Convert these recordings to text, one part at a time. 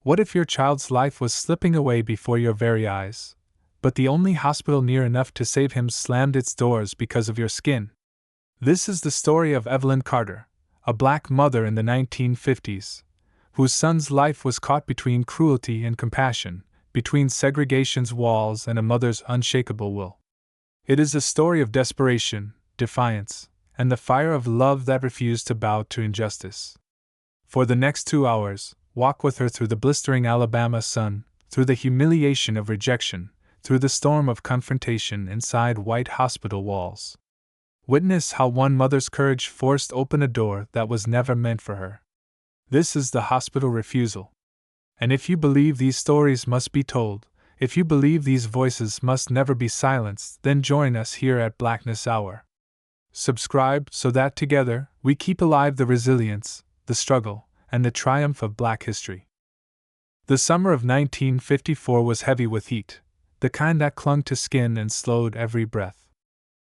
What if your child's life was slipping away before your very eyes, but the only hospital near enough to save him slammed its doors because of your skin? This is the story of Evelyn Carter, a black mother in the 1950s, whose son's life was caught between cruelty and compassion, between segregation's walls and a mother's unshakable will. It is a story of desperation, defiance, and the fire of love that refused to bow to injustice. For the next 2 hours, walk with her through the blistering Alabama sun, through the humiliation of rejection, through the storm of confrontation inside white hospital walls. Witness how one mother's courage forced open a door that was never meant for her. This is the Hospital Refusal. And if you believe these stories must be told, if you believe these voices must never be silenced, then join us here at Blackness Hour. Subscribe so that together we keep alive the resilience, the struggle, and the triumph of Black history. The summer of 1954 was heavy with heat, the kind that clung to skin and slowed every breath.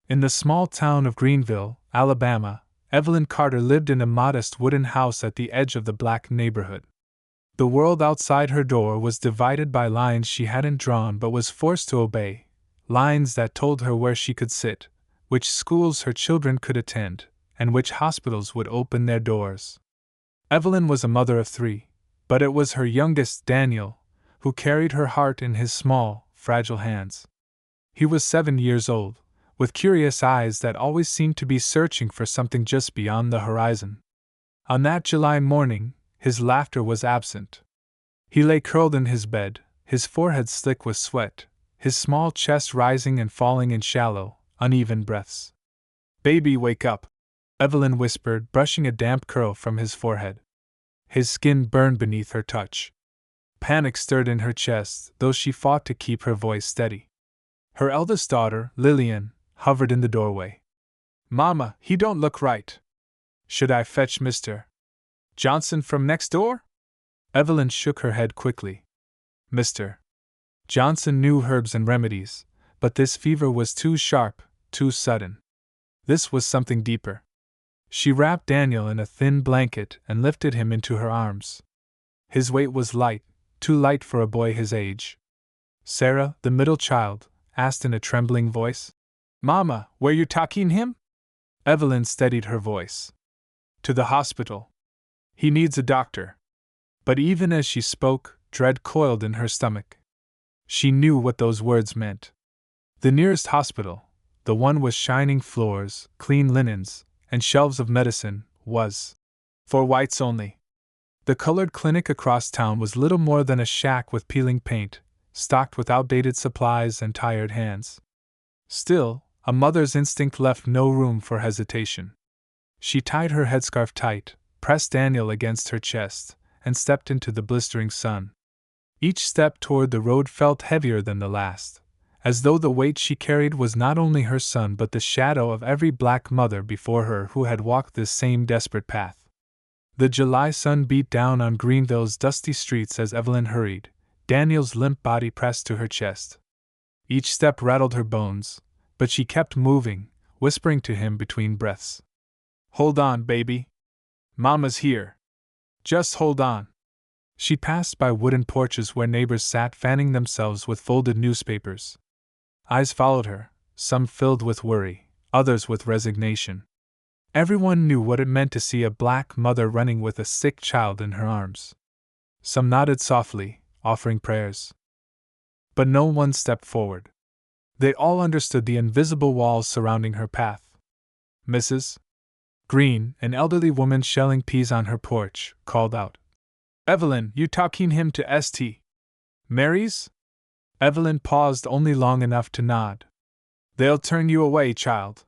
In the small town of Greenville, Alabama, Evelyn Carter lived in a modest wooden house at the edge of the Black neighborhood. The world outside her door was divided by lines she hadn't drawn but was forced to obey, lines that told her where she could sit, which schools her children could attend, and which hospitals would open their doors. Evelyn was a mother of 3, but it was her youngest, Daniel, who carried her heart in his small, fragile hands. He was 7 years old, with curious eyes that always seemed to be searching for something just beyond the horizon. On that July morning, his laughter was absent. He lay curled in his bed, his forehead slick with sweat, his small chest rising and falling in shallow, uneven breaths. "Baby, wake up," Evelyn whispered, brushing a damp curl from his forehead. His skin burned beneath her touch. Panic stirred in her chest, though she fought to keep her voice steady. Her eldest daughter, Lillian, hovered in the doorway. "Mama, he don't look right. Should I fetch Mr. Johnson from next door?" Evelyn shook her head quickly. Mr. Johnson knew herbs and remedies, but this fever was too sharp, too sudden. This was something deeper. She wrapped Daniel in a thin blanket and lifted him into her arms. His weight was light, too light for a boy his age. Sarah, the middle child, asked in a trembling voice. "Mama, where you taking him?" Evelyn steadied her voice. "To the hospital. He needs a doctor." But even as she spoke, dread coiled in her stomach. She knew what those words meant. The nearest hospital, the one with shining floors, clean linens, and shelves of medicine, was for whites only. The colored clinic across town was little more than a shack with peeling paint, stocked with outdated supplies and tired hands. Still, a mother's instinct left no room for hesitation. She tied her headscarf tight, pressed Daniel against her chest, and stepped into the blistering sun. Each step toward the road felt heavier than the last, as though the weight she carried was not only her son but the shadow of every black mother before her who had walked this same desperate path. The July sun beat down on Greenville's dusty streets as Evelyn hurried, Daniel's limp body pressed to her chest. Each step rattled her bones, but she kept moving, whispering to him between breaths. "Hold on, baby. Mama's here. Just hold on." She passed by wooden porches where neighbors sat fanning themselves with folded newspapers. Eyes followed her, some filled with worry, others with resignation. Everyone knew what it meant to see a black mother running with a sick child in her arms. Some nodded softly, offering prayers. But no one stepped forward. They all understood the invisible walls surrounding her path. Mrs. Green, an elderly woman shelling peas on her porch, called out, "Evelyn, you taking him to St. Mary's?" Evelyn paused only long enough to nod. "They'll turn you away, child,"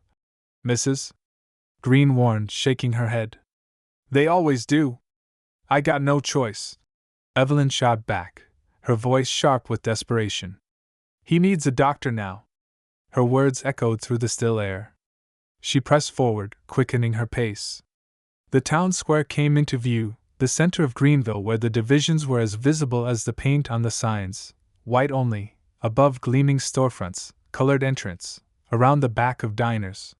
Mrs. Green warned, shaking her head. "They always do. I got no choice." Evelyn shot back, her voice sharp with desperation. "He needs a doctor now." Her words echoed through the still air. She pressed forward, quickening her pace. The town square came into view, the center of Greenville where the divisions were as visible as the paint on the signs, white only, above gleaming storefronts, colored entrance, around the back of diners.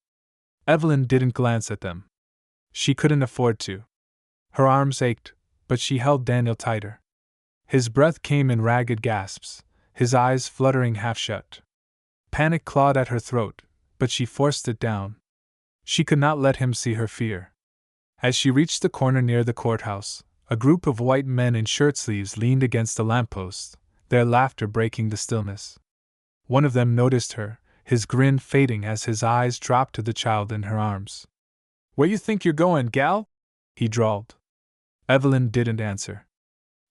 Evelyn didn't glance at them. She couldn't afford to. Her arms ached, but she held Daniel tighter. His breath came in ragged gasps, his eyes fluttering half shut. Panic clawed at her throat, but she forced it down. She could not let him see her fear. As she reached the corner near the courthouse, a group of white men in shirt-sleeves leaned against a lamppost, their laughter breaking the stillness. One of them noticed her, his grin fading as his eyes dropped to the child in her arms. "Where you think you're going, gal?" he drawled. Evelyn didn't answer.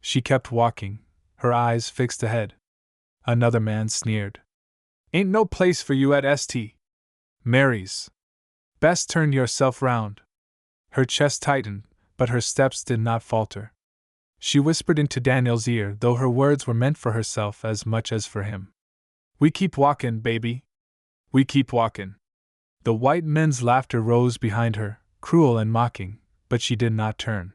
She kept walking, her eyes fixed ahead. Another man sneered. "Ain't no place for you at St. Mary's. Best turn yourself round." Her chest tightened, but her steps did not falter. She whispered into Daniel's ear, though her words were meant for herself as much as for him. "We keep walkin', baby. We keep walkin'." The white men's laughter rose behind her, cruel and mocking, but she did not turn.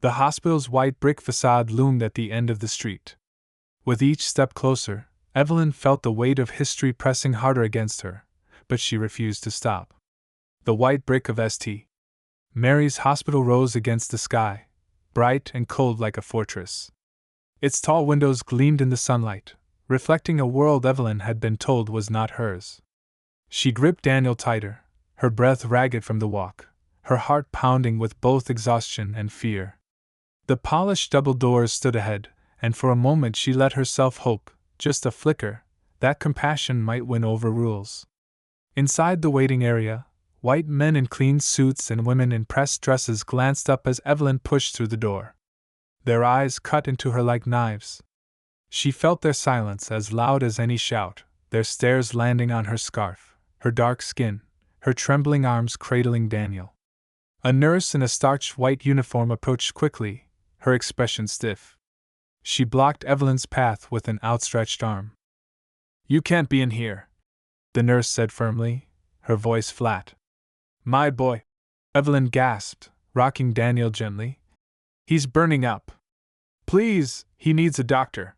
The hospital's white brick facade loomed at the end of the street. With each step closer, Evelyn felt the weight of history pressing harder against her, but she refused to stop. The white brick of St. Mary's Hospital rose against the sky, bright and cold like a fortress. Its tall windows gleamed in the sunlight, reflecting a world Evelyn had been told was not hers. She gripped Daniel tighter, her breath ragged from the walk, her heart pounding with both exhaustion and fear. The polished double doors stood ahead, and for a moment she let herself hope, just a flicker, that compassion might win over rules. Inside the waiting area, white men in clean suits and women in pressed dresses glanced up as Evelyn pushed through the door. Their eyes cut into her like knives. She felt their silence as loud as any shout, their stares landing on her scarf, her dark skin, her trembling arms cradling Daniel. A nurse in a starched white uniform approached quickly, her expression stiff. She blocked Evelyn's path with an outstretched arm. "You can't be in here," the nurse said firmly, her voice flat. "My boy," Evelyn gasped, rocking Daniel gently. "He's burning up. Please, he needs a doctor."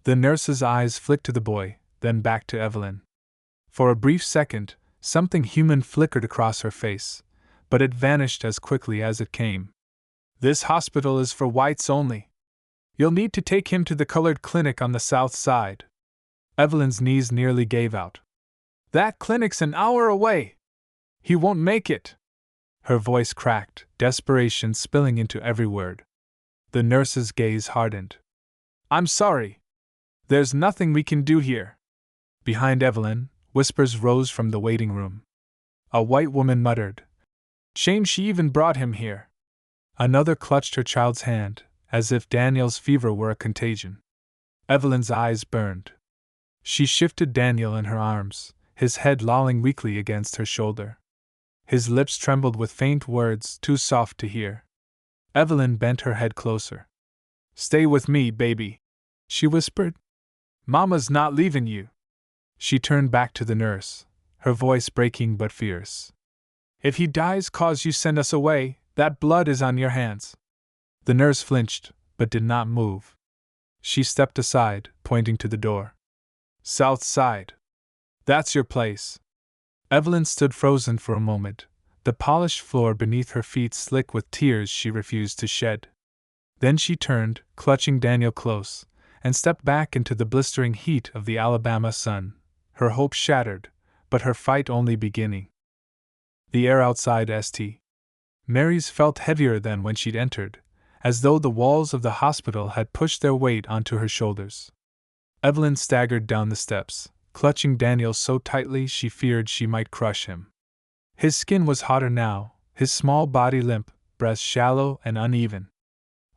The nurse's eyes flicked to the boy, then back to Evelyn. For a brief second, something human flickered across her face, but it vanished as quickly as it came. "This hospital is for whites only. You'll need to take him to the colored clinic on the south side." Evelyn's knees nearly gave out. "That clinic's an hour away. He won't make it." Her voice cracked, desperation spilling into every word. The nurse's gaze hardened. "I'm sorry. There's nothing we can do here." Behind Evelyn, whispers rose from the waiting room. A white woman muttered, "Shame she even brought him here." Another clutched her child's hand, as if Daniel's fever were a contagion. Evelyn's eyes burned. She shifted Daniel in her arms, his head lolling weakly against her shoulder. His lips trembled with faint words too soft to hear. Evelyn bent her head closer. "Stay with me, baby," she whispered. "Mama's not leaving you." She turned back to the nurse, her voice breaking but fierce. "If he dies 'cause you send us away, that blood is on your hands." The nurse flinched, but did not move. She stepped aside, pointing to the door. "South side. That's your place." Evelyn stood frozen for a moment, the polished floor beneath her feet slick with tears she refused to shed. Then she turned, clutching Daniel close, and stepped back into the blistering heat of the Alabama sun, her hope shattered, but her fight only beginning. The air outside St. Mary's felt heavier than when she'd entered, as though the walls of the hospital had pushed their weight onto her shoulders. Evelyn staggered down the steps, clutching Daniel so tightly she feared she might crush him. His skin was hotter now, his small body limp, breath shallow and uneven.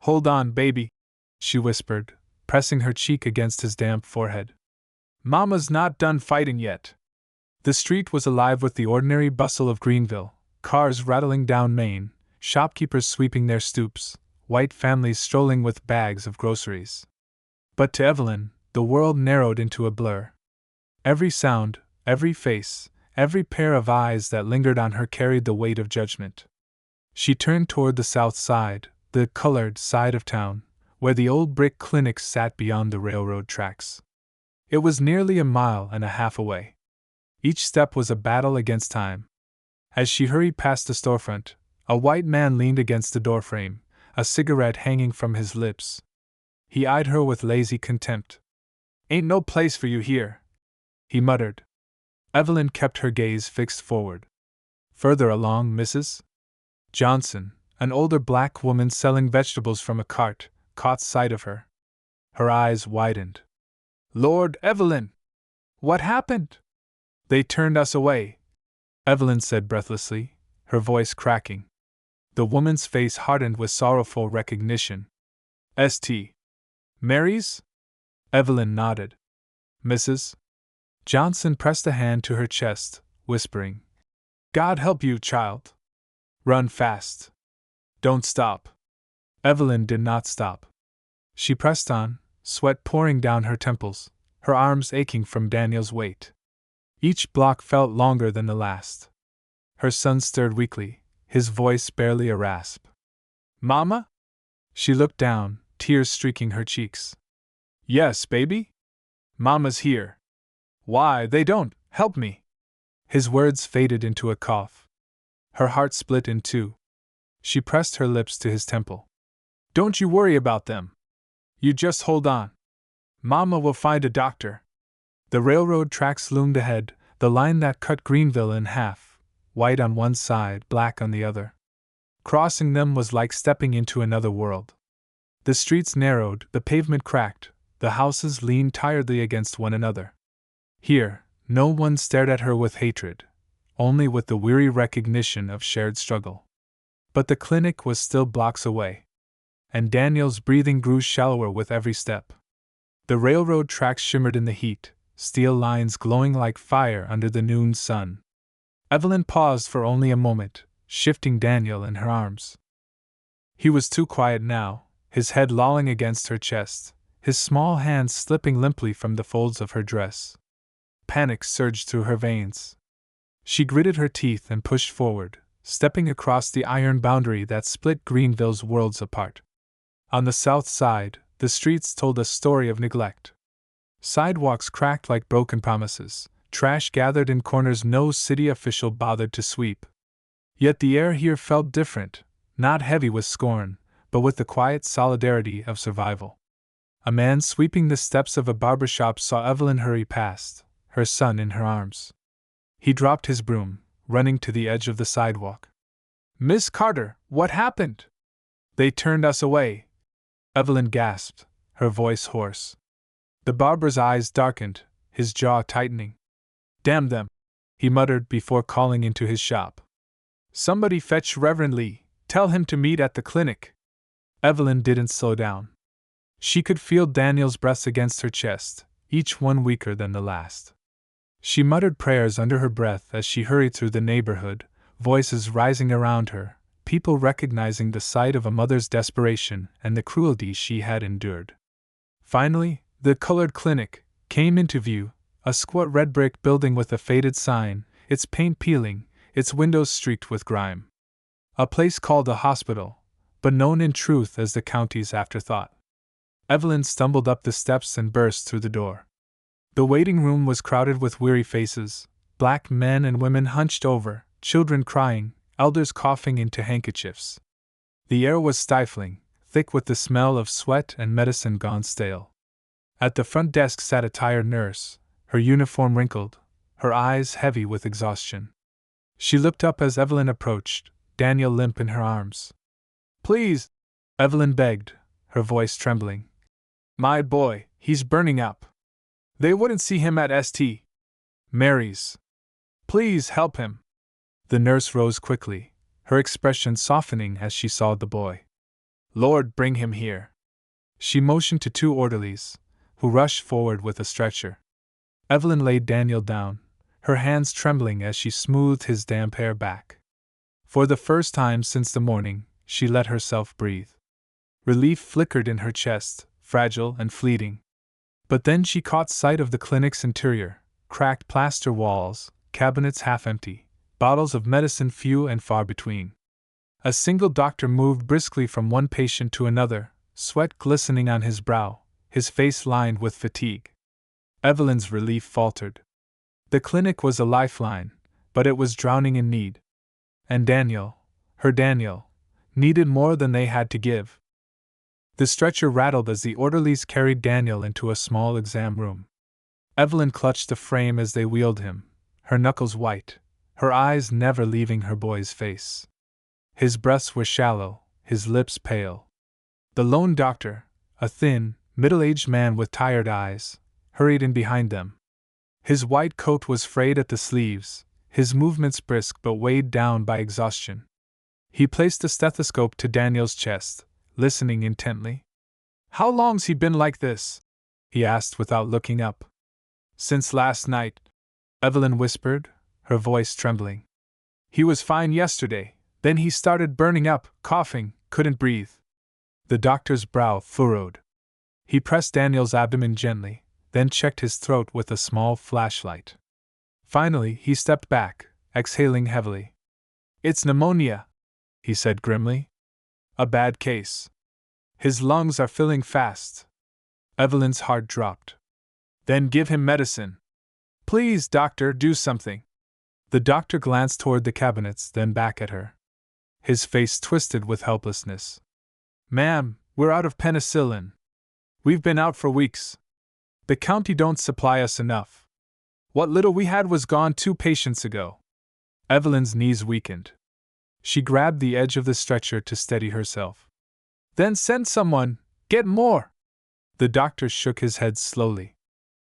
"Hold on, baby," she whispered, pressing her cheek against his damp forehead. "Mama's not done fighting yet." The street was alive with the ordinary bustle of Greenville, cars rattling down Main, shopkeepers sweeping their stoops, white families strolling with bags of groceries. But to Evelyn, the world narrowed into a blur. Every sound, every face, every pair of eyes that lingered on her carried the weight of judgment. She turned toward the south side, the colored side of town, where the old brick clinics sat beyond the railroad tracks. It was nearly a mile and a half away. Each step was a battle against time. As she hurried past the storefront, a white man leaned against the doorframe, a cigarette hanging from his lips. He eyed her with lazy contempt. "Ain't no place for you here," he muttered. Evelyn kept her gaze fixed forward. Further along, Mrs. Johnson, an older black woman selling vegetables from a cart, caught sight of her. Her eyes widened. "Lord, Evelyn! What happened?" "They turned us away," Evelyn said breathlessly, her voice cracking. The woman's face hardened with sorrowful recognition. "St. Mary's?" Evelyn nodded. Mrs. Johnson pressed a hand to her chest, whispering, "God help you, child. Run fast. Don't stop." Evelyn did not stop. She pressed on, sweat pouring down her temples, her arms aching from Daniel's weight. Each block felt longer than the last. Her son stirred weakly, his voice barely a rasp. "Mama?" She looked down, tears streaking her cheeks. "Yes, baby? Mama's here. Why, they don't help me." His words faded into a cough. Her heart split in two. She pressed her lips to his temple. "Don't you worry about them. You just hold on. Mama will find a doctor." The railroad tracks loomed ahead, the line that cut Greenville in half, white on one side, black on the other. Crossing them was like stepping into another world. The streets narrowed, the pavement cracked, the houses leaned tiredly against one another. Here, no one stared at her with hatred, only with the weary recognition of shared struggle. But the clinic was still blocks away, and Daniel's breathing grew shallower with every step. The railroad tracks shimmered in the heat, steel lines glowing like fire under the noon sun. Evelyn paused for only a moment, shifting Daniel in her arms. He was too quiet now, his head lolling against her chest, his small hands slipping limply from the folds of her dress. Panic surged through her veins. She gritted her teeth and pushed forward, stepping across the iron boundary that split Greenville's worlds apart. On the south side, the streets told a story of neglect. Sidewalks cracked like broken promises, trash gathered in corners no city official bothered to sweep. Yet the air here felt different, not heavy with scorn, but with the quiet solidarity of survival. A man sweeping the steps of a barber shop saw Evelyn hurry past, her son in her arms. He dropped his broom, running to the edge of the sidewalk. "Miss Carter, what happened?" "They turned us away," Evelyn gasped, her voice hoarse. The barber's eyes darkened, his jaw tightening. "Damn them," he muttered before calling into his shop. "Somebody fetch Reverend Lee, tell him to meet at the clinic." Evelyn didn't slow down. She could feel Daniel's breaths against her chest, each one weaker than the last. She muttered prayers under her breath as she hurried through the neighborhood, voices rising around her, people recognizing the sight of a mother's desperation and the cruelty she had endured. Finally, the colored clinic came into view, a squat red brick building with a faded sign, its paint peeling, its windows streaked with grime. A place called a hospital, but known in truth as the county's afterthought. Evelyn stumbled up the steps and burst through the door. The waiting room was crowded with weary faces, black men and women hunched over, children crying, elders coughing into handkerchiefs. The air was stifling, thick with the smell of sweat and medicine gone stale. At the front desk sat a tired nurse, her uniform wrinkled, her eyes heavy with exhaustion. She looked up as Evelyn approached, Daniel limp in her arms. "Please," Evelyn begged, her voice trembling. "My boy, he's burning up. They wouldn't see him at St. Mary's. Please help him." The nurse rose quickly, her expression softening as she saw the boy. "Lord, bring him here." She motioned to two orderlies, who rushed forward with a stretcher. Evelyn laid Daniel down, her hands trembling as she smoothed his damp hair back. For the first time since the morning, she let herself breathe. Relief flickered in her chest, fragile and fleeting. But then she caught sight of the clinic's interior, cracked plaster walls, cabinets half empty, bottles of medicine few and far between. A single doctor moved briskly from one patient to another, sweat glistening on his brow, his face lined with fatigue. Evelyn's relief faltered. The clinic was a lifeline, but it was drowning in need. And Daniel, her Daniel, needed more than they had to give. The stretcher rattled as the orderlies carried Daniel into a small exam room. Evelyn clutched the frame as they wheeled him, her knuckles white, her eyes never leaving her boy's face. His breaths were shallow, his lips pale. The lone doctor, a thin, middle-aged man with tired eyes, hurried in behind them. His white coat was frayed at the sleeves, his movements brisk but weighed down by exhaustion. He placed a stethoscope to Daniel's chest, listening intently. "How long's he been like this?" he asked without looking up. "Since last night," Evelyn whispered, her voice trembling. "He was fine yesterday, then he started burning up, coughing, couldn't breathe." The doctor's brow furrowed. He pressed Daniel's abdomen gently, then checked his throat with a small flashlight. Finally, he stepped back, exhaling heavily. "It's pneumonia," he said grimly. "A bad case. His lungs are filling fast." Evelyn's heart dropped. "Then give him medicine. Please, doctor, do something." The doctor glanced toward the cabinets, then back at her. His face twisted with helplessness. "Ma'am, we're out of penicillin. We've been out for weeks. The county don't supply us enough. What little we had was gone 2 patients ago." Evelyn's knees weakened. She grabbed the edge of the stretcher to steady herself. "Then send someone, get more." The doctor shook his head slowly.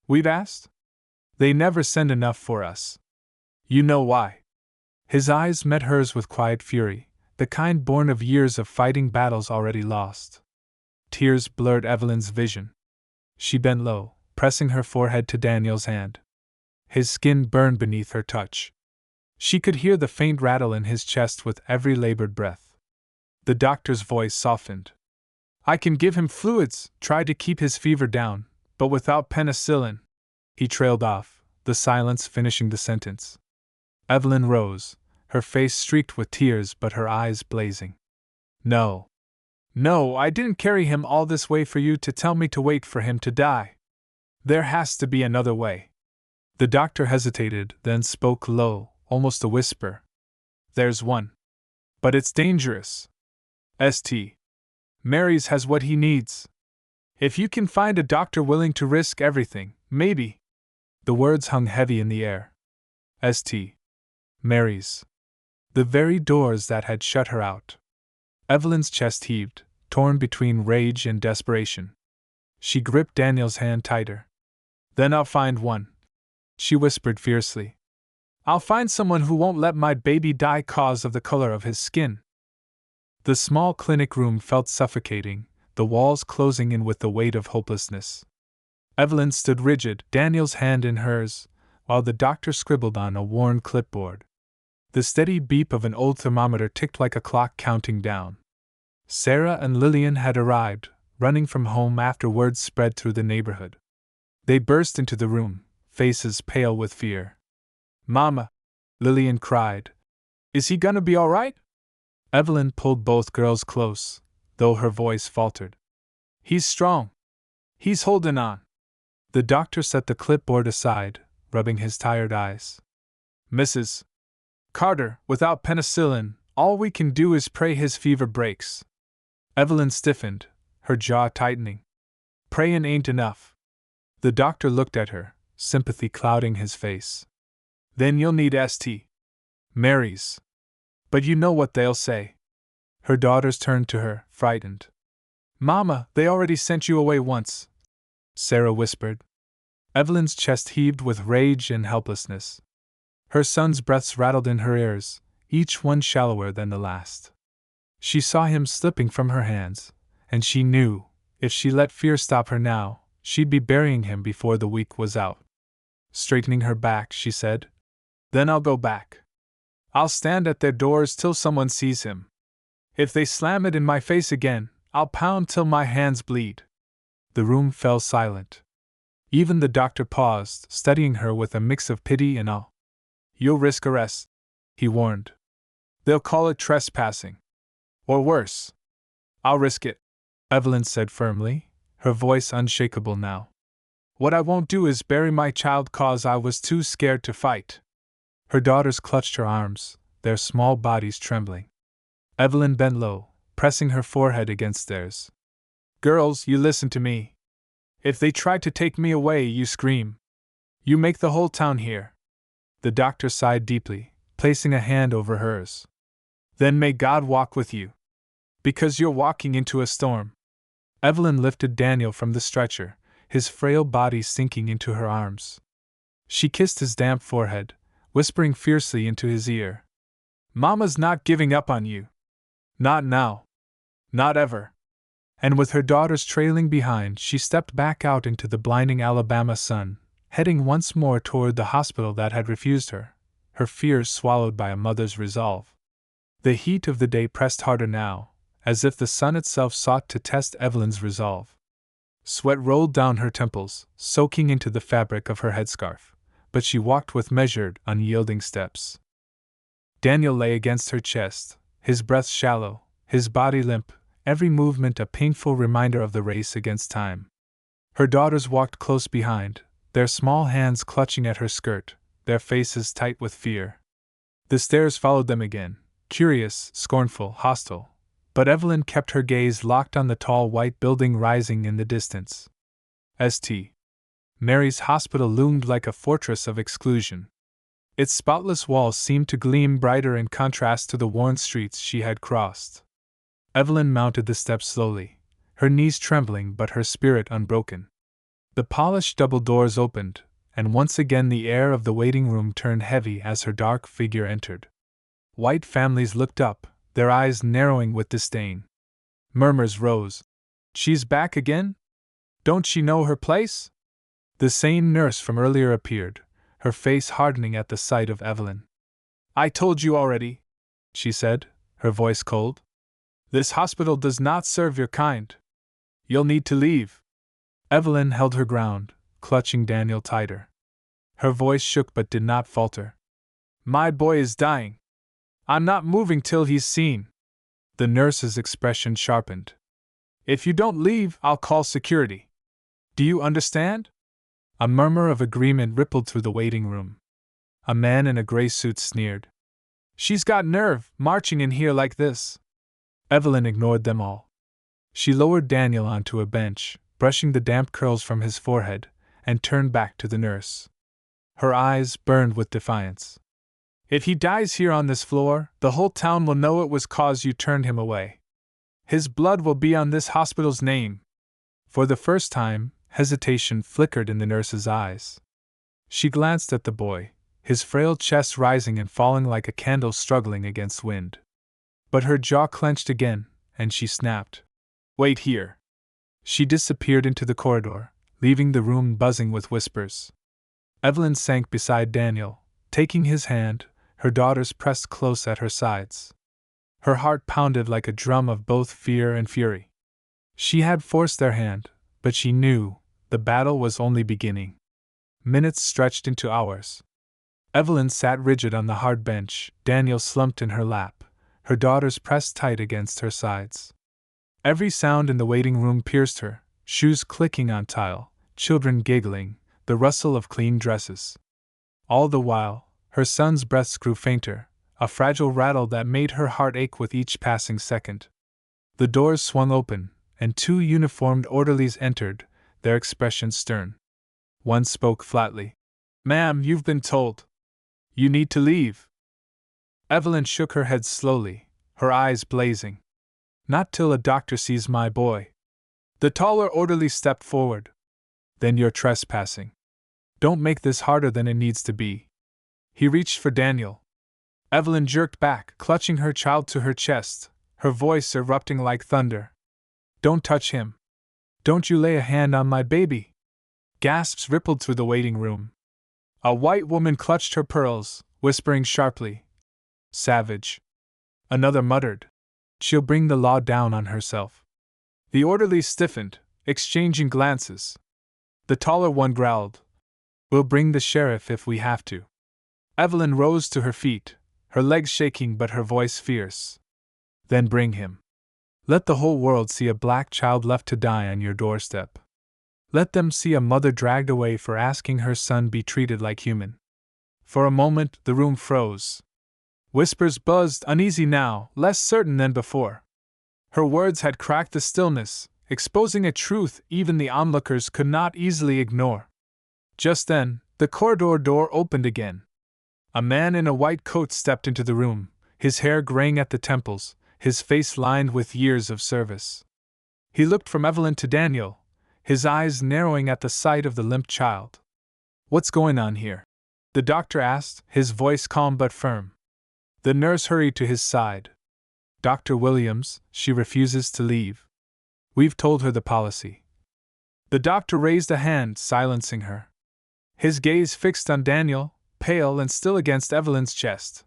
"We've asked? They never send enough for us. You know why." His eyes met hers with quiet fury, the kind born of years of fighting battles already lost. Tears blurred Evelyn's vision. She bent low, pressing her forehead to Daniel's hand. His skin burned beneath her touch. She could hear the faint rattle in his chest with every labored breath. The doctor's voice softened. "I can give him fluids, try to keep his fever down, but without penicillin." He trailed off, the silence finishing the sentence. Evelyn rose, her face streaked with tears but her eyes blazing. "No. No, I didn't carry him all this way for you to tell me to wait for him to die. There has to be another way." The doctor hesitated, then spoke low, almost a whisper. "There's one. But it's dangerous. St. Mary's has what he needs. If you can find a doctor willing to risk everything, maybe." The words hung heavy in the air. St. Mary's. The very doors that had shut her out. Evelyn's chest heaved, torn between rage and desperation. She gripped Daniel's hand tighter. "Then I'll find one," she whispered fiercely. "I'll find someone who won't let my baby die cause of the color of his skin." The small clinic room felt suffocating, the walls closing in with the weight of hopelessness. Evelyn stood rigid, Daniel's hand in hers, while the doctor scribbled on a worn clipboard. The steady beep of an old thermometer ticked like a clock counting down. Sarah and Lillian had arrived, running from home after word spread through the neighborhood. They burst into the room, faces pale with fear. "Mama!" Lillian cried. "Is he gonna be all right?" Evelyn pulled both girls close, though her voice faltered. "He's strong. He's holding on." The doctor set the clipboard aside, rubbing his tired eyes. "Mrs. Carter, without penicillin, all we can do is pray his fever breaks." Evelyn stiffened, her jaw tightening. "Prayin' ain't enough." The doctor looked at her, sympathy clouding his face. "Then you'll need St. Mary's. But you know what they'll say." Her daughters turned to her, frightened. "Mama, they already sent you away once," Sarah whispered. Evelyn's chest heaved with rage and helplessness. Her son's breaths rattled in her ears, each one shallower than the last. She saw him slipping from her hands, and she knew, if she let fear stop her now, she'd be burying him before the week was out. Straightening her back, she said, "Then I'll go back. I'll stand at their doors till someone sees him. If they slam it in my face again, I'll pound till my hands bleed." The room fell silent. Even the doctor paused, studying her with a mix of pity and awe. "You'll risk arrest," he warned. "They'll call it trespassing. Or worse." "I'll risk it," Evelyn said firmly, her voice unshakable now. "What I won't do is bury my child cause I was too scared to fight." Her daughters clutched her arms, their small bodies trembling. Evelyn bent low, pressing her forehead against theirs. Girls, you listen to me. If they try to take me away, you scream. You make the whole town hear. The doctor sighed deeply, placing a hand over hers. Then may God walk with you. Because you're walking into a storm. Evelyn lifted Daniel from the stretcher, his frail body sinking into her arms. She kissed his damp forehead, whispering fiercely into his ear. Mama's not giving up on you. Not now. Not ever. And with her daughters trailing behind, she stepped back out into the blinding Alabama sun, heading once more toward the hospital that had refused her, her fears swallowed by a mother's resolve. The heat of the day pressed harder now, as if the sun itself sought to test Evelyn's resolve. Sweat rolled down her temples, soaking into the fabric of her headscarf, but she walked with measured, unyielding steps. Daniel lay against her chest, his breath shallow, his body limp, every movement a painful reminder of the race against time. Her daughters walked close behind, their small hands clutching at her skirt, their faces tight with fear. The stares followed them again, curious, scornful, hostile, but Evelyn kept her gaze locked on the tall white building rising in the distance. St. Mary's Hospital loomed like a fortress of exclusion. Its spotless walls seemed to gleam brighter in contrast to the worn streets she had crossed. Evelyn mounted the steps slowly, her knees trembling but her spirit unbroken. The polished double doors opened, and once again the air of the waiting room turned heavy as her dark figure entered. White families looked up, their eyes narrowing with disdain. Murmurs rose. She's back again? Don't she know her place? The same nurse from earlier appeared, her face hardening at the sight of Evelyn. I told you already, she said, her voice cold. This hospital does not serve your kind. You'll need to leave. Evelyn held her ground, clutching Daniel tighter. Her voice shook but did not falter. My boy is dying. I'm not moving till he's seen. The nurse's expression sharpened. If you don't leave, I'll call security. Do you understand? A murmur of agreement rippled through the waiting room. A man in a gray suit sneered. She's got nerve, marching in here like this. Evelyn ignored them all. She lowered Daniel onto a bench, brushing the damp curls from his forehead, and turned back to the nurse. Her eyes burned with defiance. If he dies here on this floor, the whole town will know it was 'cause you turned him away. His blood will be on this hospital's name. For the first time, hesitation flickered in the nurse's eyes. She glanced at the boy, his frail chest rising and falling like a candle struggling against wind. But her jaw clenched again, and she snapped. Wait here. She disappeared into the corridor, leaving the room buzzing with whispers. Evelyn sank beside Daniel, taking his hand, her daughters pressed close at her sides. Her heart pounded like a drum of both fear and fury. She had forced their hand, but she knew the battle was only beginning. Minutes stretched into hours. Evelyn sat rigid on the hard bench, Daniel slumped in her lap, her daughters pressed tight against her sides. Every sound in the waiting room pierced her, shoes clicking on tile, children giggling, the rustle of clean dresses. All the while, her son's breaths grew fainter, a fragile rattle that made her heart ache with each passing second. The doors swung open, and two uniformed orderlies entered, their expressions stern. One spoke flatly. Ma'am, you've been told. You need to leave. Evelyn shook her head slowly, her eyes blazing. Not till a doctor sees my boy. The taller orderly stepped forward. Then you're trespassing. Don't make this harder than it needs to be. He reached for Daniel. Evelyn jerked back, clutching her child to her chest, her voice erupting like thunder. Don't touch him. Don't you lay a hand on my baby. Gasps rippled through the waiting room. A white woman clutched her pearls, whispering sharply. Savage. Another muttered. She'll bring the law down on herself. The orderlies stiffened, exchanging glances. The taller one growled. We'll bring the sheriff if we have to. Evelyn rose to her feet, her legs shaking but her voice fierce. Then bring him. Let the whole world see a black child left to die on your doorstep. Let them see a mother dragged away for asking her son be treated like human. For a moment, the room froze. Whispers buzzed, uneasy now, less certain than before. Her words had cracked the stillness, exposing a truth even the onlookers could not easily ignore. Just then, the corridor door opened again. A man in a white coat stepped into the room, his hair graying at the temples, his face lined with years of service. He looked from Evelyn to Daniel, his eyes narrowing at the sight of the limp child. "What's going on here?" the doctor asked, his voice calm but firm. The nurse hurried to his side. "Dr. Williams, she refuses to leave. We've told her the policy." The doctor raised a hand, silencing her. His gaze fixed on Daniel, pale and still against Evelyn's chest.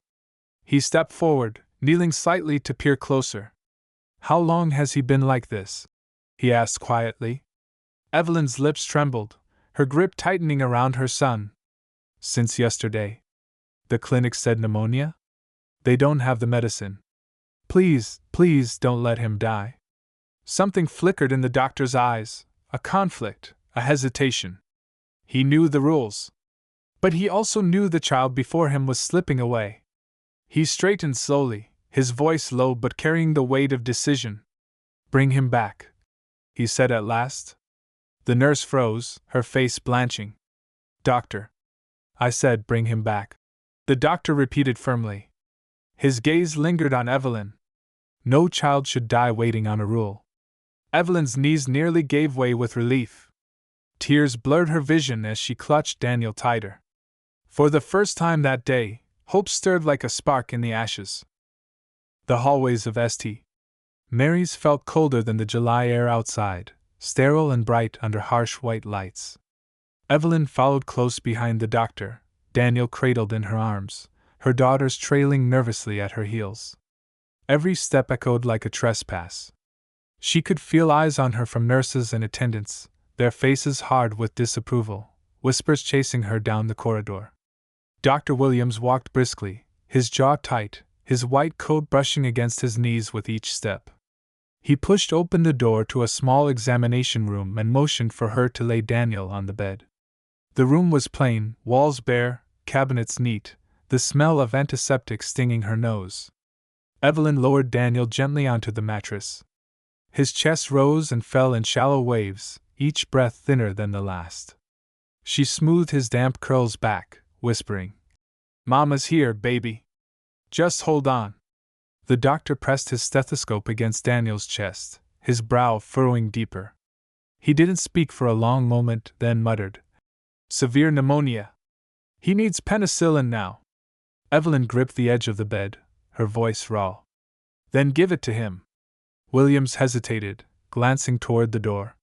He stepped forward, kneeling slightly to peer closer. "How long has he been like this?" he asked quietly. Evelyn's lips trembled, her grip tightening around her son. "Since yesterday. The clinic said pneumonia? They don't have the medicine. Please, please don't let him die." Something flickered in the doctor's eyes, a conflict, a hesitation. He knew the rules. But he also knew the child before him was slipping away. He straightened slowly, his voice low but carrying the weight of decision. "Bring him back," he said at last. The nurse froze, her face blanching. "Doctor." "I said bring him back," the doctor repeated firmly. His gaze lingered on Evelyn. No child should die waiting on a rule. Evelyn's knees nearly gave way with relief. Tears blurred her vision as she clutched Daniel tighter. For the first time that day, hope stirred like a spark in the ashes. The hallways of St. Mary's felt colder than the July air outside, sterile and bright under harsh white lights. Evelyn followed close behind the doctor, Daniel cradled in her arms, her daughters trailing nervously at her heels. Every step echoed like a trespass. She could feel eyes on her from nurses and attendants, their faces hard with disapproval, whispers chasing her down the corridor. Dr. Williams walked briskly, his jaw tight, his white coat brushing against his knees with each step. He pushed open the door to a small examination room and motioned for her to lay Daniel on the bed. The room was plain, walls bare, cabinets neat, the smell of antiseptic stinging her nose. Evelyn lowered Daniel gently onto the mattress. His chest rose and fell in shallow waves, each breath thinner than the last. She smoothed his damp curls back, whispering, "Mama's here, baby. Just hold on." The doctor pressed his stethoscope against Daniel's chest, his brow furrowing deeper. He didn't speak for a long moment, then muttered, "Severe pneumonia. He needs penicillin now." Evelyn gripped the edge of the bed, her voice raw. "Then give it to him." Williams hesitated, glancing toward the door.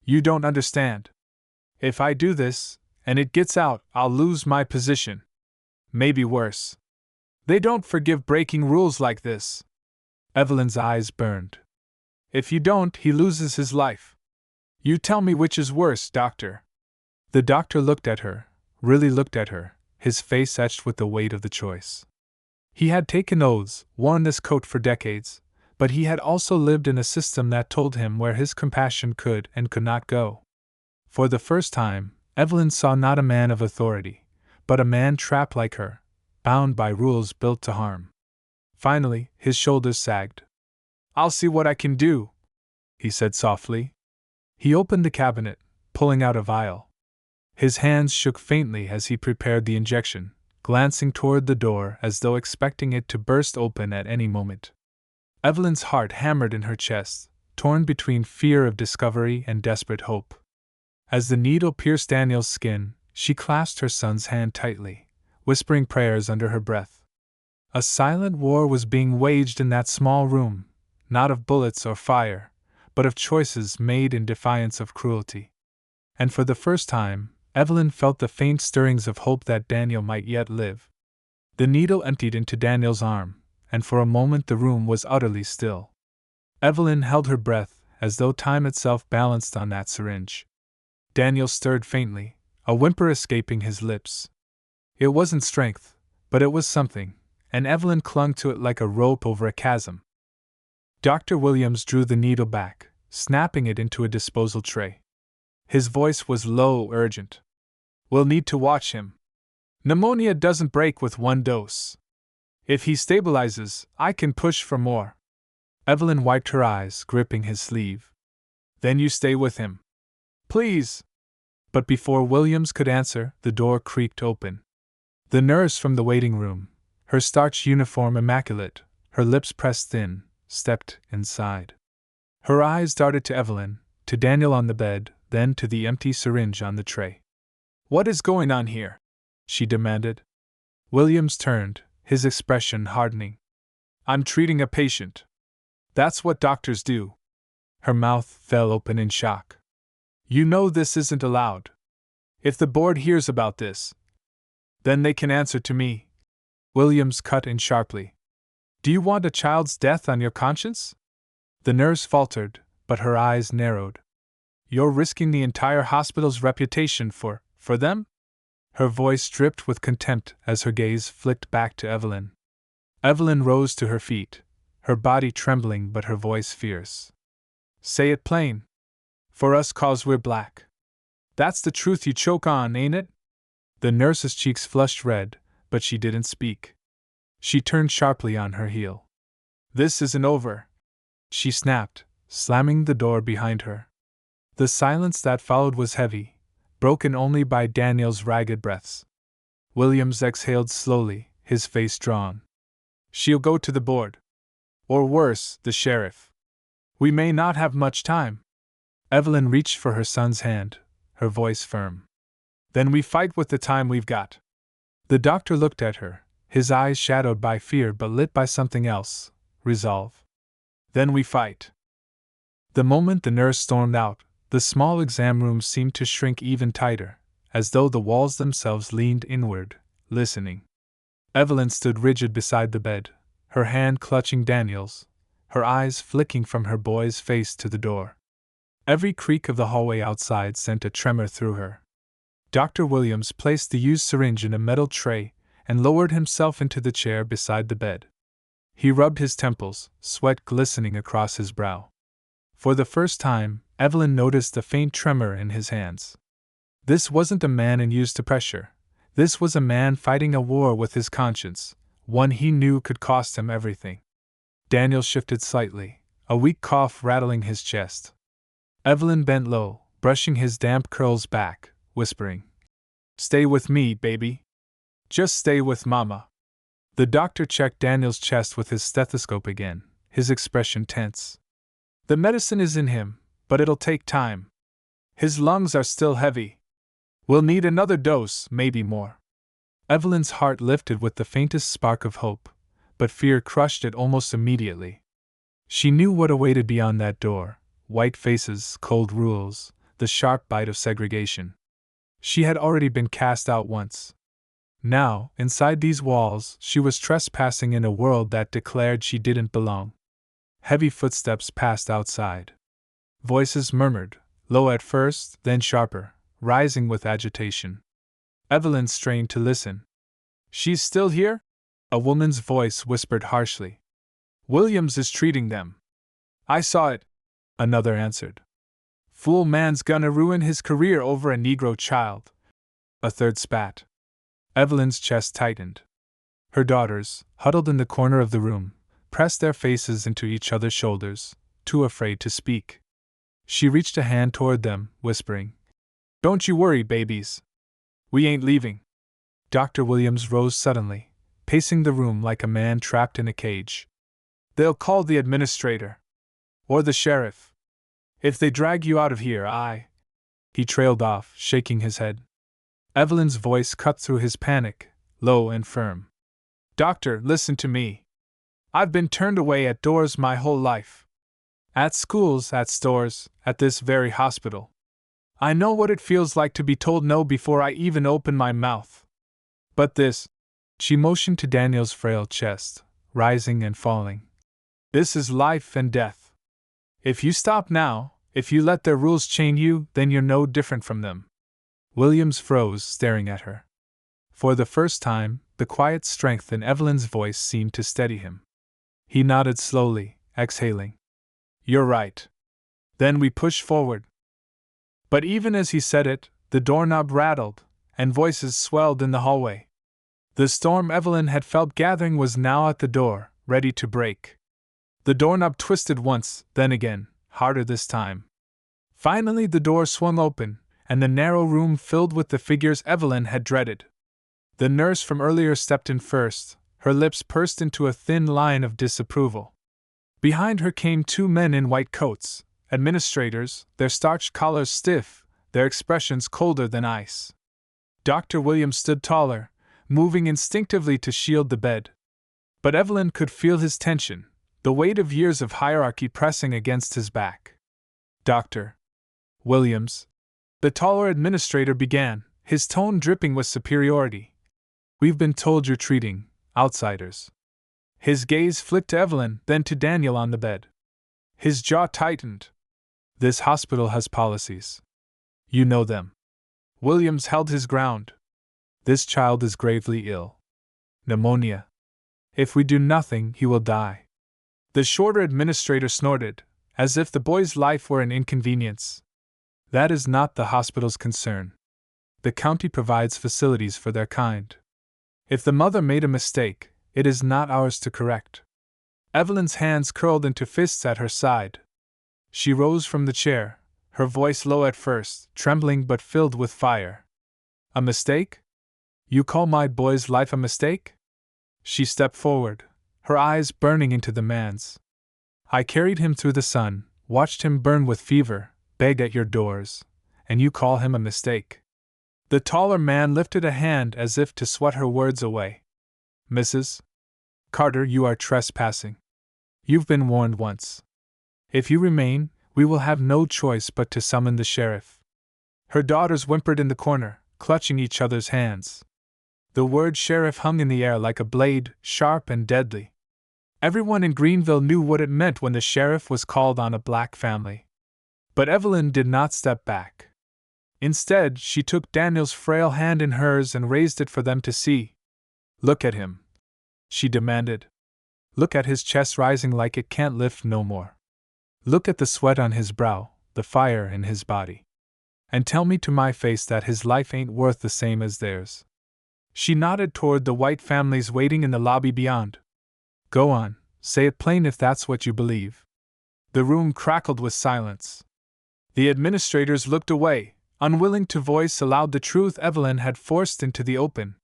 "You don't understand. If I do this, and it gets out, I'll lose my position. Maybe worse. They don't forgive breaking rules like this." Evelyn's eyes burned. "If you don't, he loses his life. You tell me which is worse, doctor." The doctor looked at her, really looked at her, his face etched with the weight of the choice. He had taken oaths, worn this coat for decades, but he had also lived in a system that told him where his compassion could and could not go. For the first time, Evelyn saw not a man of authority, but a man trapped like her, bound by rules built to harm. Finally, his shoulders sagged. "I'll see what I can do," he said softly. He opened the cabinet, pulling out a vial. His hands shook faintly as he prepared the injection, glancing toward the door as though expecting it to burst open at any moment. Evelyn's heart hammered in her chest, torn between fear of discovery and desperate hope. As the needle pierced Daniel's skin, she clasped her son's hand tightly, whispering prayers under her breath. A silent war was being waged in that small room, not of bullets or fire, but of choices made in defiance of cruelty. And for the first time, Evelyn felt the faint stirrings of hope that Daniel might yet live. The needle emptied into Daniel's arm, and for a moment the room was utterly still. Evelyn held her breath, as though time itself balanced on that syringe. Daniel stirred faintly, a whimper escaping his lips. It wasn't strength, but it was something, and Evelyn clung to it like a rope over a chasm. Dr. Williams drew the needle back, snapping it into a disposal tray. His voice was low, urgent. "We'll need to watch him. Pneumonia doesn't break with one dose. If he stabilizes, I can push for more." Evelyn wiped her eyes, gripping his sleeve. Then you stay with him. Please. But before Williams could answer, the door creaked open. The nurse from the waiting room, her starched uniform immaculate, her lips pressed thin, stepped inside. Her eyes darted to Evelyn, to Daniel on the bed, then to the empty syringe on the tray. What is going on here? She demanded. Williams turned, his expression hardening. I'm treating a patient. That's what doctors do. Her mouth fell open in shock. You know this isn't allowed. If the board hears about this, then they can answer to me. Williams cut in sharply. Do you want a child's death on your conscience? The nurse faltered, but her eyes narrowed. You're risking the entire hospital's reputation for them? Her voice dripped with contempt as her gaze flicked back to Evelyn. Evelyn rose to her feet, her body trembling but her voice fierce. Say it plain. For us 'cause we're black. That's the truth you choke on, ain't it? The nurse's cheeks flushed red, but she didn't speak. She turned sharply on her heel. This isn't over, she snapped, slamming the door behind her. The silence that followed was heavy, broken only by Daniel's ragged breaths. Williams exhaled slowly, his face drawn. She'll go to the board. Or worse, the sheriff. We may not have much time. Evelyn reached for her son's hand, her voice firm. Then we fight with the time we've got. The doctor looked at her, his eyes shadowed by fear but lit by something else, resolve. Then we fight. The moment the nurse stormed out, the small exam room seemed to shrink even tighter, as though the walls themselves leaned inward, listening. Evelyn stood rigid beside the bed, her hand clutching Daniel's, her eyes flicking from her boy's face to the door. Every creak of the hallway outside sent a tremor through her. Dr. Williams placed the used syringe in a metal tray and lowered himself into the chair beside the bed. He rubbed his temples, sweat glistening across his brow. For the first time, Evelyn noticed a faint tremor in his hands. This wasn't a man unused to pressure. This was a man fighting a war with his conscience, one he knew could cost him everything. Daniel shifted slightly, a weak cough rattling his chest. Evelyn bent low, brushing his damp curls back, whispering, Stay with me, baby. Just stay with Mama. The doctor checked Daniel's chest with his stethoscope again, his expression tense. The medicine is in him, but it'll take time. His lungs are still heavy. We'll need another dose, maybe more. Evelyn's heart lifted with the faintest spark of hope, but fear crushed it almost immediately. She knew what awaited beyond that door: white faces, cold rules, the sharp bite of segregation. She had already been cast out once. Now, inside these walls, she was trespassing in a world that declared she didn't belong. Heavy footsteps passed outside. Voices murmured, low at first, then sharper, rising with agitation. Evelyn strained to listen. She's still here? A woman's voice whispered harshly. Williams is treating them. I saw it, another answered. Fool man's gonna ruin his career over a Negro child, a third spat. Evelyn's chest tightened. Her daughters, huddled in the corner of the room, pressed their faces into each other's shoulders, too afraid to speak. She reached a hand toward them, whispering, Don't you worry, babies. We ain't leaving. Dr. Williams rose suddenly, pacing the room like a man trapped in a cage. They'll call the administrator. Or the sheriff. If they drag you out of here, He trailed off, shaking his head. Evelyn's voice cut through his panic, low and firm. Doctor, listen to me. I've been turned away at doors my whole life. At schools, at stores, at this very hospital. I know what it feels like to be told no before I even open my mouth. But this, she motioned to Daniel's frail chest, rising and falling. This is life and death. If you stop now, if you let their rules chain you, then you're no different from them. Williams froze, staring at her. For the first time, the quiet strength in Evelyn's voice seemed to steady him. He nodded slowly, exhaling. You're right. Then we push forward. But even as he said it, the doorknob rattled, and voices swelled in the hallway. The storm Evelyn had felt gathering was now at the door, ready to break. The doorknob twisted once, then again, harder this time. Finally, the door swung open, and the narrow room filled with the figures Evelyn had dreaded. The nurse from earlier stepped in first, her lips pursed into a thin line of disapproval. Behind her came two men in white coats, administrators, their starched collars stiff, their expressions colder than ice. Dr. Williams stood taller, moving instinctively to shield the bed. But Evelyn could feel his tension, the weight of years of hierarchy pressing against his back. Dr. Williams, the taller administrator began, his tone dripping with superiority. We've been told you're treating outsiders. His gaze flicked to Evelyn, then to Daniel on the bed. His jaw tightened. This hospital has policies. You know them. Williams held his ground. This child is gravely ill. Pneumonia. If we do nothing, he will die. The shorter administrator snorted, as if the boy's life were an inconvenience. That is not the hospital's concern. The county provides facilities for their kind. If the mother made a mistake, it is not ours to correct. Evelyn's hands curled into fists at her side. She rose from the chair, her voice low at first, trembling but filled with fire. A mistake? You call my boy's life a mistake? She stepped forward, her eyes burning into the man's. I carried him through the sun, watched him burn with fever, begged at your doors, and you call him a mistake. The taller man lifted a hand as if to swat her words away. Mrs. Carter, you are trespassing. You've been warned once. If you remain, we will have no choice but to summon the sheriff. Her daughters whimpered in the corner, clutching each other's hands. The word sheriff hung in the air like a blade, sharp and deadly. Everyone in Greenville knew what it meant when the sheriff was called on a black family. But Evelyn did not step back. Instead, she took Daniel's frail hand in hers and raised it for them to see. Look at him, she demanded. Look at his chest rising like it can't lift no more. Look at the sweat on his brow, the fire in his body. And tell me to my face that his life ain't worth the same as theirs. She nodded toward the white families waiting in the lobby beyond. Go on, say it plain if that's what you believe. The room crackled with silence. The administrators looked away, unwilling to voice aloud the truth Evelyn had forced into the open.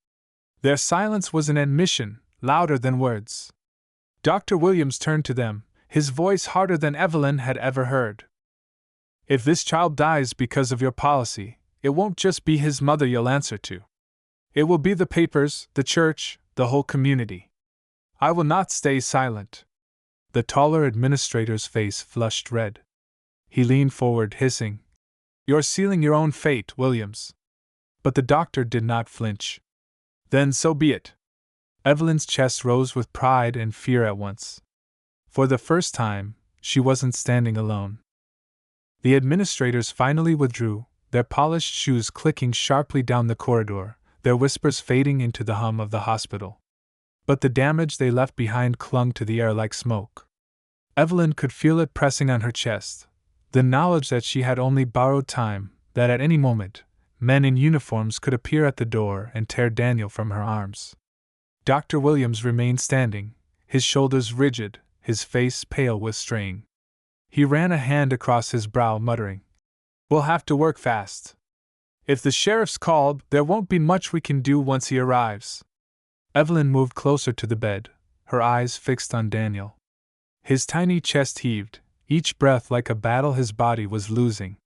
Their silence was an admission, louder than words. Dr. Williams turned to them, his voice harder than Evelyn had ever heard. If this child dies because of your policy, it won't just be his mother you'll answer to. It will be the papers, the church, the whole community. I will not stay silent. The taller administrator's face flushed red. He leaned forward, hissing, You're sealing your own fate, Williams. But the doctor did not flinch. Then so be it. Evelyn's chest rose with pride and fear at once. For the first time, she wasn't standing alone. The administrators finally withdrew, their polished shoes clicking sharply down the corridor, their whispers fading into the hum of the hospital. But the damage they left behind clung to the air like smoke. Evelyn could feel it pressing on her chest, the knowledge that she had only borrowed time, that at any moment, men in uniforms could appear at the door and tear Daniel from her arms. Dr. Williams remained standing, his shoulders rigid, his face pale with strain. He ran a hand across his brow, muttering, We'll have to work fast. If the sheriff's called, there won't be much we can do once he arrives. Evelyn moved closer to the bed, her eyes fixed on Daniel. His tiny chest heaved, each breath like a battle his body was losing.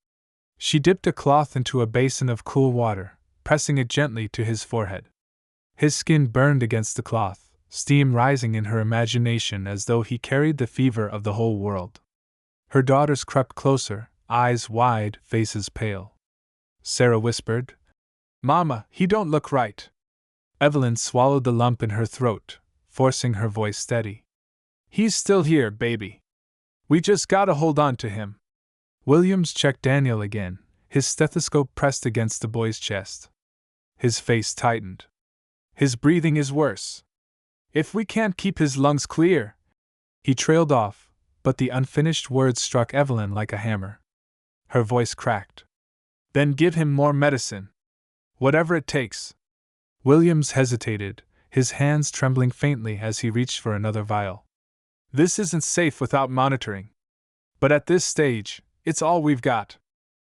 She dipped a cloth into a basin of cool water, pressing it gently to his forehead. His skin burned against the cloth, steam rising in her imagination as though he carried the fever of the whole world. Her daughters crept closer, eyes wide, faces pale. Sarah whispered, Mama, he don't look right. Evelyn swallowed the lump in her throat, forcing her voice steady. He's still here, baby. We just gotta hold on to him. Williams checked Daniel again, his stethoscope pressed against the boy's chest. His face tightened. His breathing is worse. If we can't keep his lungs clear. He trailed off, but the unfinished words struck Evelyn like a hammer. Her voice cracked. Then give him more medicine. Whatever it takes. Williams hesitated, his hands trembling faintly as he reached for another vial. This isn't safe without monitoring. But at this stage, it's all we've got.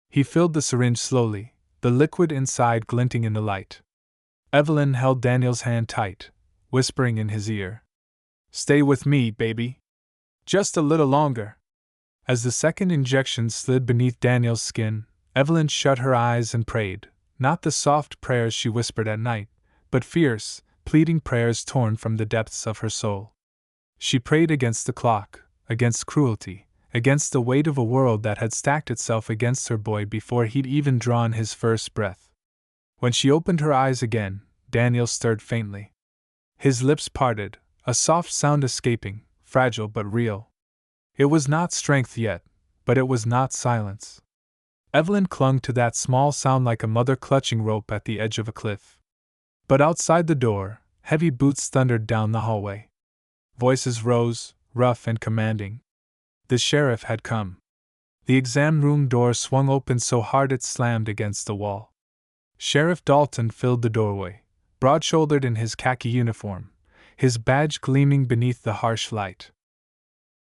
He filled the syringe slowly, the liquid inside glinting in the light. Evelyn held Daniel's hand tight, whispering in his ear, "Stay with me, baby. Just a little longer." As the second injection slid beneath Daniel's skin, Evelyn shut her eyes and prayed, not the soft prayers she whispered at night, but fierce, pleading prayers torn from the depths of her soul. She prayed against the clock, against cruelty, against the weight of a world that had stacked itself against her boy before he'd even drawn his first breath. When she opened her eyes again, Daniel stirred faintly. His lips parted, a soft sound escaping, fragile but real. It was not strength yet, but it was not silence. Evelyn clung to that small sound like a mother clutching rope at the edge of a cliff. But outside the door, heavy boots thundered down the hallway. Voices rose, rough and commanding. The sheriff had come. The exam room door swung open so hard it slammed against the wall. Sheriff Dalton filled the doorway, broad-shouldered in his khaki uniform, his badge gleaming beneath the harsh light.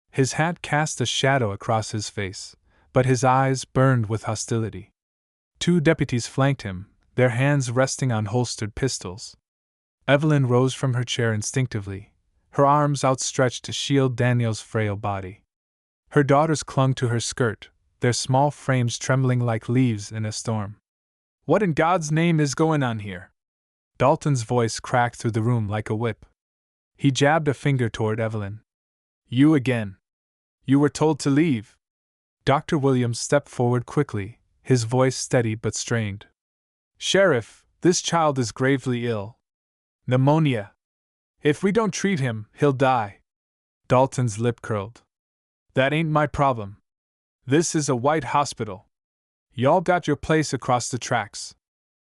His hat cast a shadow across his face, but his eyes burned with hostility. 2 deputies flanked him, their hands resting on holstered pistols. Evelyn rose from her chair instinctively, her arms outstretched to shield Daniel's frail body. Her daughters clung to her skirt, their small frames trembling like leaves in a storm. "What in God's name is going on here?" Dalton's voice cracked through the room like a whip. He jabbed a finger toward Evelyn. "You again. You were told to leave." Dr. Williams stepped forward quickly, his voice steady but strained. "Sheriff, this child is gravely ill. Pneumonia. If we don't treat him, he'll die." Dalton's lip curled. "That ain't my problem. This is a white hospital. Y'all got your place across the tracks.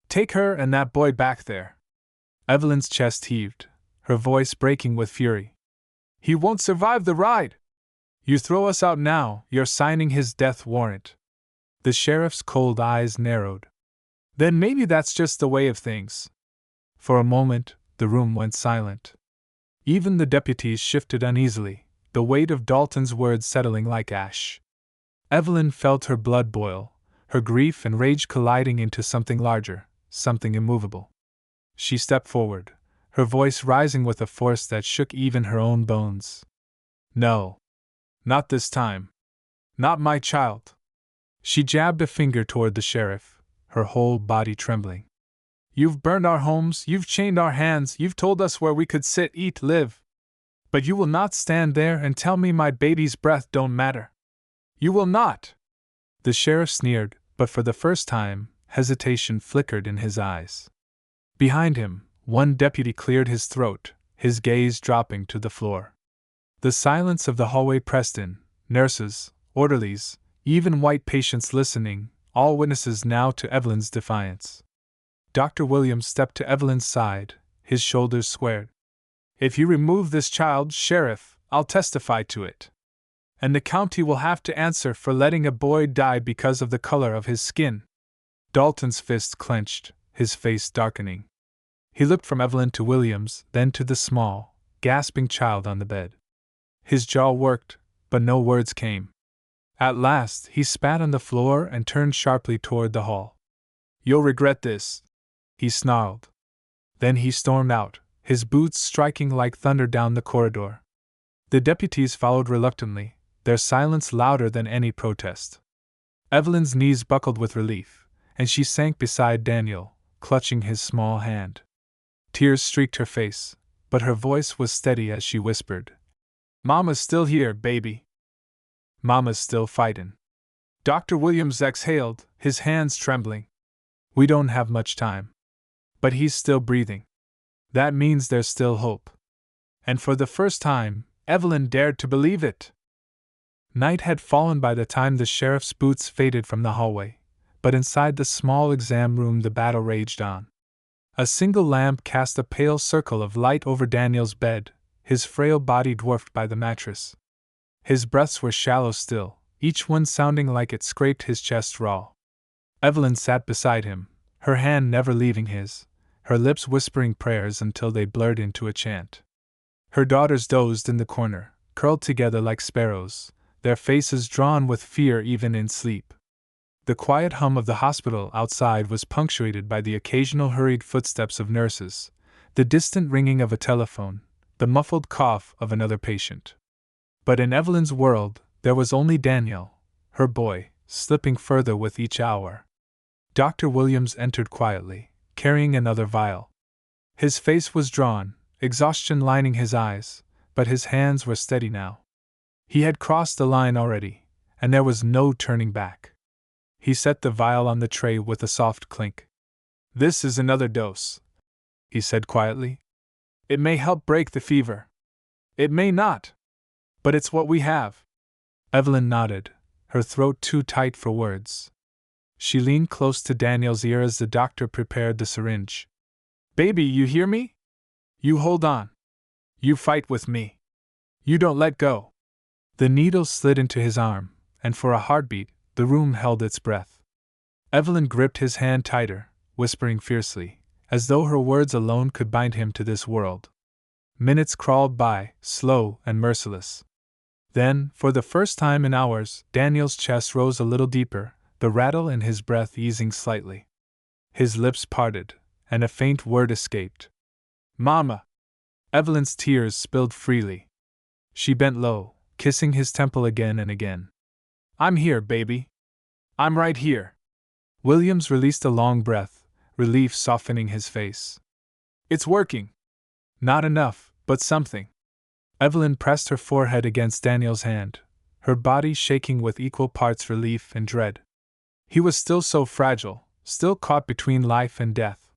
Take her and that boy back there." Evelyn's chest heaved, her voice breaking with fury. "He won't survive the ride. You throw us out now, you're signing his death warrant." The sheriff's cold eyes narrowed. "Then maybe that's just the way of things." For a moment, the room went silent. Even the deputies shifted uneasily, the weight of Dalton's words settling like ash. Evelyn felt her blood boil, her grief and rage colliding into something larger, something immovable. She stepped forward, her voice rising with a force that shook even her own bones. "No. Not this time. Not my child." She jabbed a finger toward the sheriff, her whole body trembling. "You've burned our homes, you've chained our hands, you've told us where we could sit, eat, live. But you will not stand there and tell me my baby's breath don't matter. You will not!" The sheriff sneered, but for the first time, hesitation flickered in his eyes. Behind him, one deputy cleared his throat, his gaze dropping to the floor. The silence of the hallway pressed in, nurses, orderlies, even white patients listening, all witnesses now to Evelyn's defiance. Dr. Williams stepped to Evelyn's side, his shoulders squared. "If you remove this child, Sheriff, I'll testify to it. And the county will have to answer for letting a boy die because of the color of his skin." Dalton's fist clenched, his face darkening. He looked from Evelyn to Williams, then to the small, gasping child on the bed. His jaw worked, but no words came. At last, he spat on the floor and turned sharply toward the hall. "You'll regret this," he snarled. Then he stormed out, his boots striking like thunder down the corridor. The deputies followed reluctantly, their silence louder than any protest. Evelyn's knees buckled with relief, and she sank beside Daniel, clutching his small hand. Tears streaked her face, but her voice was steady as she whispered, "Mama's still here, baby. Mama's still fightin'." Dr. Williams exhaled, his hands trembling. "We don't have much time. But he's still breathing. That means there's still hope." And for the first time, Evelyn dared to believe it. Night had fallen by the time the sheriff's boots faded from the hallway, but inside the small exam room the battle raged on. A single lamp cast a pale circle of light over Daniel's bed, his frail body dwarfed by the mattress. His breaths were shallow still, each one sounding like it scraped his chest raw. Evelyn sat beside him, her hand never leaving his, her lips whispering prayers until they blurred into a chant. Her daughters dozed in the corner, curled together like sparrows, their faces drawn with fear even in sleep. The quiet hum of the hospital outside was punctuated by the occasional hurried footsteps of nurses, the distant ringing of a telephone, the muffled cough of another patient. But in Evelyn's world, there was only Daniel, her boy, slipping further with each hour. Dr. Williams entered quietly, carrying another vial. His face was drawn, exhaustion lining his eyes, but his hands were steady now. He had crossed the line already, and there was no turning back. He set the vial on the tray with a soft clink. "This is another dose," he said quietly. "It may help break the fever. It may not. But it's what we have." Evelyn nodded, her throat too tight for words. She leaned close to Daniel's ear as the doctor prepared the syringe. "Baby, you hear me? You hold on. You fight with me. You don't let go." The needle slid into his arm, and for a heartbeat, the room held its breath. Evelyn gripped his hand tighter, whispering fiercely, as though her words alone could bind him to this world. Minutes crawled by, slow and merciless. Then, for the first time in hours, Daniel's chest rose a little deeper, the rattle in his breath easing slightly. His lips parted, and a faint word escaped. "Mama!" Evelyn's tears spilled freely. She bent low, kissing his temple again and again. "I'm here, baby. I'm right here." Williams released a long breath, relief softening his face. "It's working. Not enough, but something." Evelyn pressed her forehead against Daniel's hand, her body shaking with equal parts relief and dread. He was still so fragile, still caught between life and death.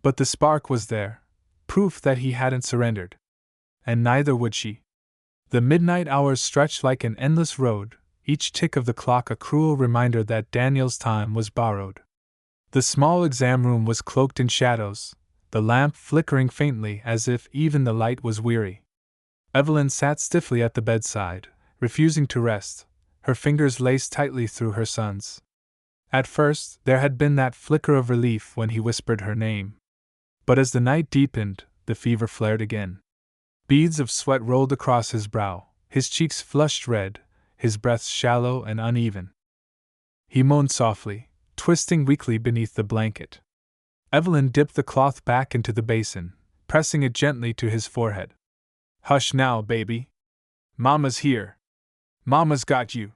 But the spark was there, proof that he hadn't surrendered. And neither would she. The midnight hours stretched like an endless road, each tick of the clock a cruel reminder that Daniel's time was borrowed. The small exam room was cloaked in shadows, the lamp flickering faintly as if even the light was weary. Evelyn sat stiffly at the bedside, refusing to rest, her fingers laced tightly through her son's. At first, there had been that flicker of relief when he whispered her name. But as the night deepened, the fever flared again. Beads of sweat rolled across his brow, his cheeks flushed red, his breath shallow and uneven. He moaned softly, twisting weakly beneath the blanket. Evelyn dipped the cloth back into the basin, pressing it gently to his forehead. "Hush now, baby. Mama's here. Mama's got you."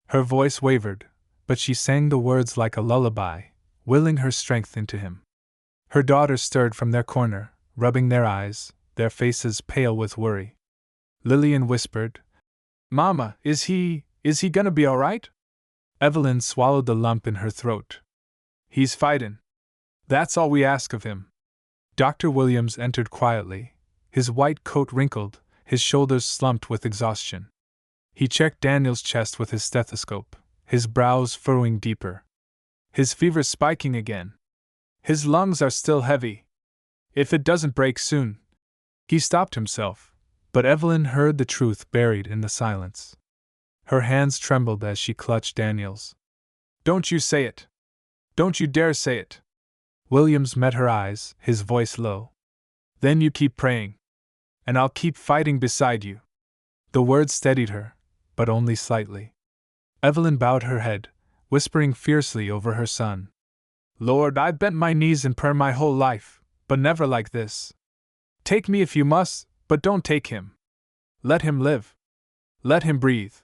Her voice wavered, but she sang the words like a lullaby, willing her strength into him. Her daughters stirred from their corner, rubbing their eyes, their faces pale with worry. Lillian whispered, "Mama, is he gonna be all right?" Evelyn swallowed the lump in her throat. "He's fightin'. That's all we ask of him." Dr. Williams entered quietly, his white coat wrinkled, his shoulders slumped with exhaustion. He checked Daniel's chest with his stethoscope, his brows furrowing deeper. "His fever's spiking again. His lungs are still heavy. If it doesn't break soon." He stopped himself, but Evelyn heard the truth buried in the silence. Her hands trembled as she clutched Daniel's. "Don't you say it! Don't you dare say it!" Williams met her eyes, his voice low. "Then you keep praying. And I'll keep fighting beside you." The words steadied her, but only slightly. Evelyn bowed her head, whispering fiercely over her son. "Lord, I've bent my knees in prayer my whole life, but never like this. Take me if you must, but don't take him. Let him live. Let him breathe."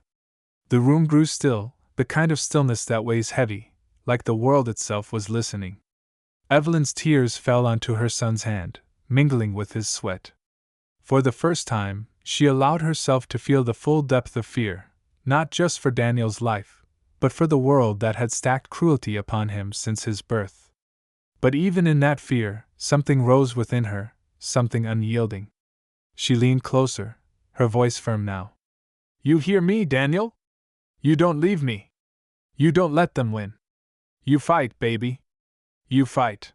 The room grew still, the kind of stillness that weighs heavy, like the world itself was listening. Evelyn's tears fell onto her son's hand, mingling with his sweat. For the first time, she allowed herself to feel the full depth of fear, not just for Daniel's life, but for the world that had stacked cruelty upon him since his birth. But even in that fear, something rose within her, something unyielding. She leaned closer, her voice firm now. "You hear me, Daniel? You don't leave me. You don't let them win. You fight, baby. You fight."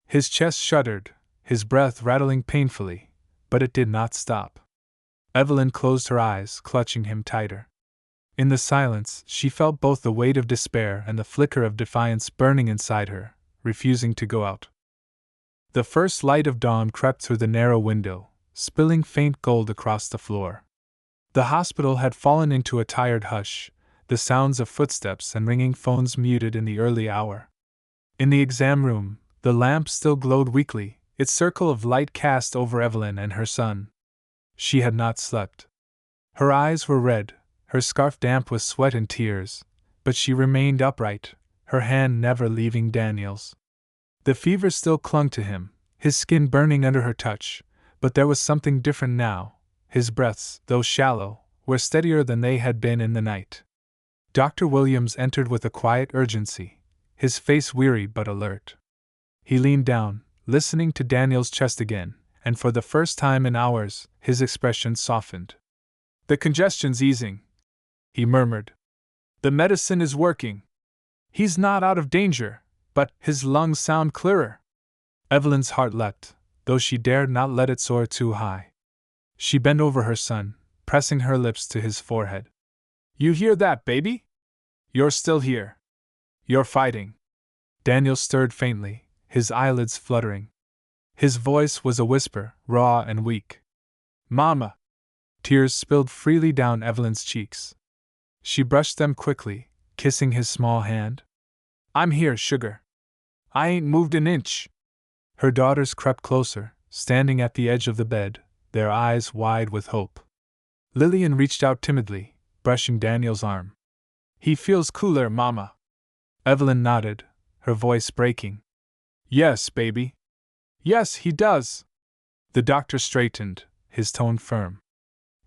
His chest shuddered, his breath rattling painfully, but it did not stop. Evelyn closed her eyes, clutching him tighter. In the silence, she felt both the weight of despair and the flicker of defiance burning inside her, refusing to go out. The first light of dawn crept through the narrow window, spilling faint gold across the floor. The hospital had fallen into a tired hush, the sounds of footsteps and ringing phones muted in the early hour. In the exam room, the lamp still glowed weakly, its circle of light cast over Evelyn and her son. She had not slept. Her eyes were red, her scarf damp with sweat and tears, but she remained upright, her hand never leaving Daniel's. The fever still clung to him, his skin burning under her touch, but there was something different now. His breaths, though shallow, were steadier than they had been in the night. Dr. Williams entered with a quiet urgency, his face weary but alert. He leaned down, listening to Daniel's chest again, and for the first time in hours, his expression softened. "The congestion's easing," he murmured. "The medicine is working. He's not out of danger, but his lungs sound clearer." Evelyn's heart leapt, though she dared not let it soar too high. She bent over her son, pressing her lips to his forehead. "You hear that, baby? You're still here. You're fighting." Daniel stirred faintly, his eyelids fluttering. His voice was a whisper, raw and weak. "Mama!" Tears spilled freely down Evelyn's cheeks. She brushed them quickly, kissing his small hand. "I'm here, sugar. I ain't moved an inch." Her daughters crept closer, standing at the edge of the bed, their eyes wide with hope. Lillian reached out timidly, brushing Daniel's arm. "He feels cooler, Mama." Evelyn nodded, her voice breaking. "Yes, baby. Yes, he does." The doctor straightened, his tone firm.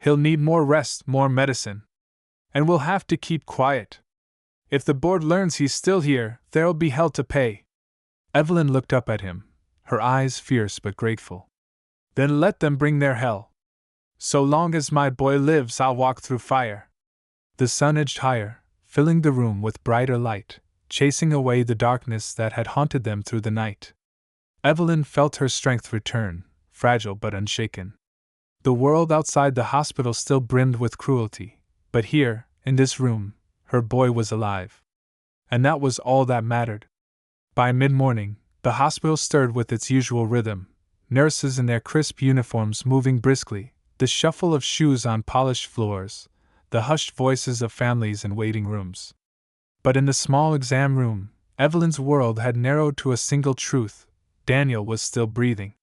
"He'll need more rest, more medicine. And we'll have to keep quiet. If the board learns he's still here, there'll be hell to pay." Evelyn looked up at him, her eyes fierce but grateful. "Then let them bring their hell. So long as my boy lives, I'll walk through fire." The sun edged higher, filling the room with brighter light, chasing away the darkness that had haunted them through the night. Evelyn felt her strength return, fragile but unshaken. The world outside the hospital still brimmed with cruelty, but here, in this room, her boy was alive. And that was all that mattered. By mid-morning, the hospital stirred with its usual rhythm, nurses in their crisp uniforms moving briskly, the shuffle of shoes on polished floors, the hushed voices of families in waiting rooms. But in the small exam room, Evelyn's world had narrowed to a single truth: Daniel was still breathing.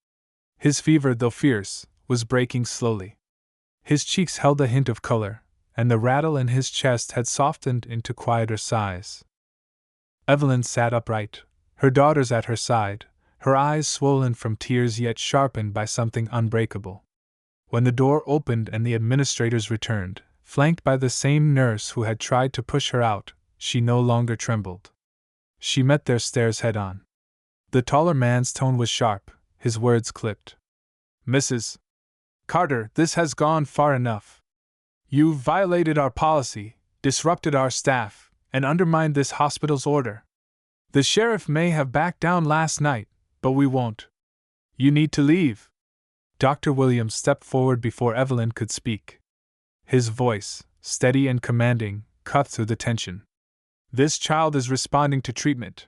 His fever, though fierce, was breaking slowly. His cheeks held a hint of color, and the rattle in his chest had softened into quieter sighs. Evelyn sat upright, her daughters at her side, her eyes swollen from tears yet sharpened by something unbreakable. When the door opened and the administrators returned, flanked by the same nurse who had tried to push her out, she no longer trembled. She met their stares head-on. The taller man's tone was sharp, his words clipped. "Mrs. Carter, this has gone far enough. You've violated our policy, disrupted our staff, and undermined this hospital's order. The sheriff may have backed down last night, but we won't. You need to leave." Dr. Williams stepped forward before Evelyn could speak. His voice, steady and commanding, cut through the tension. "This child is responding to treatment.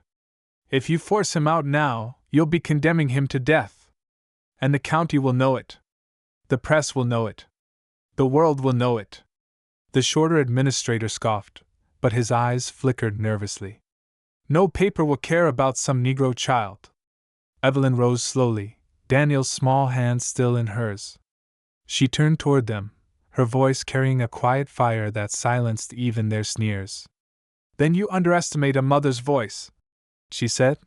If you force him out now, you'll be condemning him to death. And the county will know it. The press will know it. The world will know it." The shorter administrator scoffed, but his eyes flickered nervously. "No paper will care about some Negro child." Evelyn rose slowly, Daniel's small hand still in hers. She turned toward them, her voice carrying a quiet fire that silenced even their sneers. "Then you underestimate a mother's voice," she said.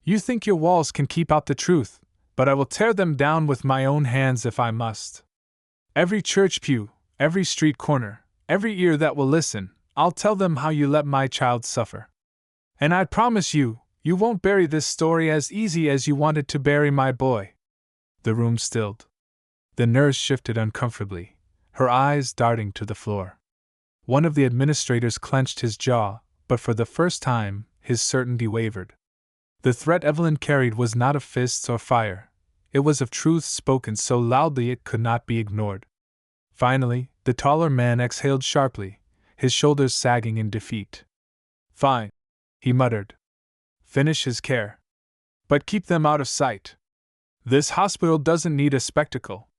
"You think your walls can keep out the truth, but I will tear them down with my own hands if I must. Every church pew, every street corner, every ear that will listen, I'll tell them how you let my child suffer. And I promise you, you won't bury this story as easy as you wanted to bury my boy." The room stilled. The nurse shifted uncomfortably, her eyes darting to the floor. One of the administrators clenched his jaw, but for the first time, his certainty wavered. The threat Evelyn carried was not of fists or fire. It was of truth spoken so loudly it could not be ignored. Finally, the taller man exhaled sharply, his shoulders sagging in defeat. "Fine," he muttered. "Finish his care. But keep them out of sight. This hospital doesn't need a spectacle."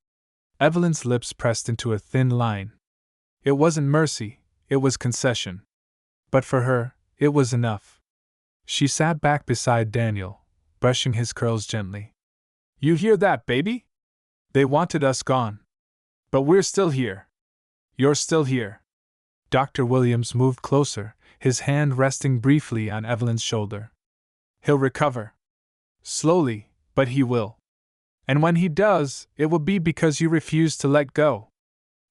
Evelyn's lips pressed into a thin line. It wasn't mercy, it was concession. But for her, it was enough. She sat back beside Daniel, brushing his curls gently. You hear that, baby? They wanted us gone. But we're still here. You're still here. Dr. Williams moved closer, his hand resting briefly on Evelyn's shoulder. He'll recover. Slowly, but he will. And when he does, it will be because you refuse to let go.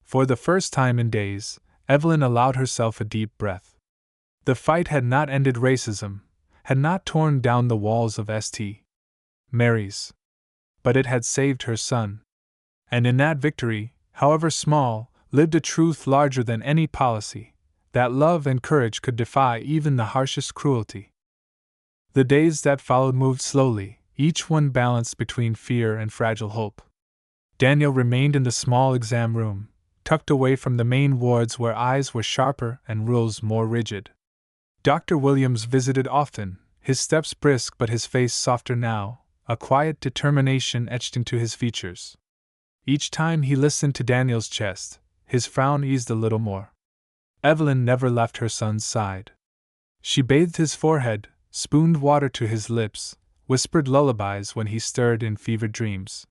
For the first time in days, Evelyn allowed herself a deep breath. The fight had not ended racism, had not torn down the walls of St. Mary's. But it had saved her son. And in that victory, however small, lived a truth larger than any policy, that love and courage could defy even the harshest cruelty. The days that followed moved slowly, each one balanced between fear and fragile hope. Daniel remained in the small exam room, tucked away from the main wards where eyes were sharper and rules more rigid. Dr. Williams visited often, his steps brisk but his face softer now, a quiet determination etched into his features. Each time he listened to Daniel's chest, his frown eased a little more. Evelyn never left her son's side. She bathed his forehead, spooned water to his lips, whispered lullabies when he stirred in fevered dreams.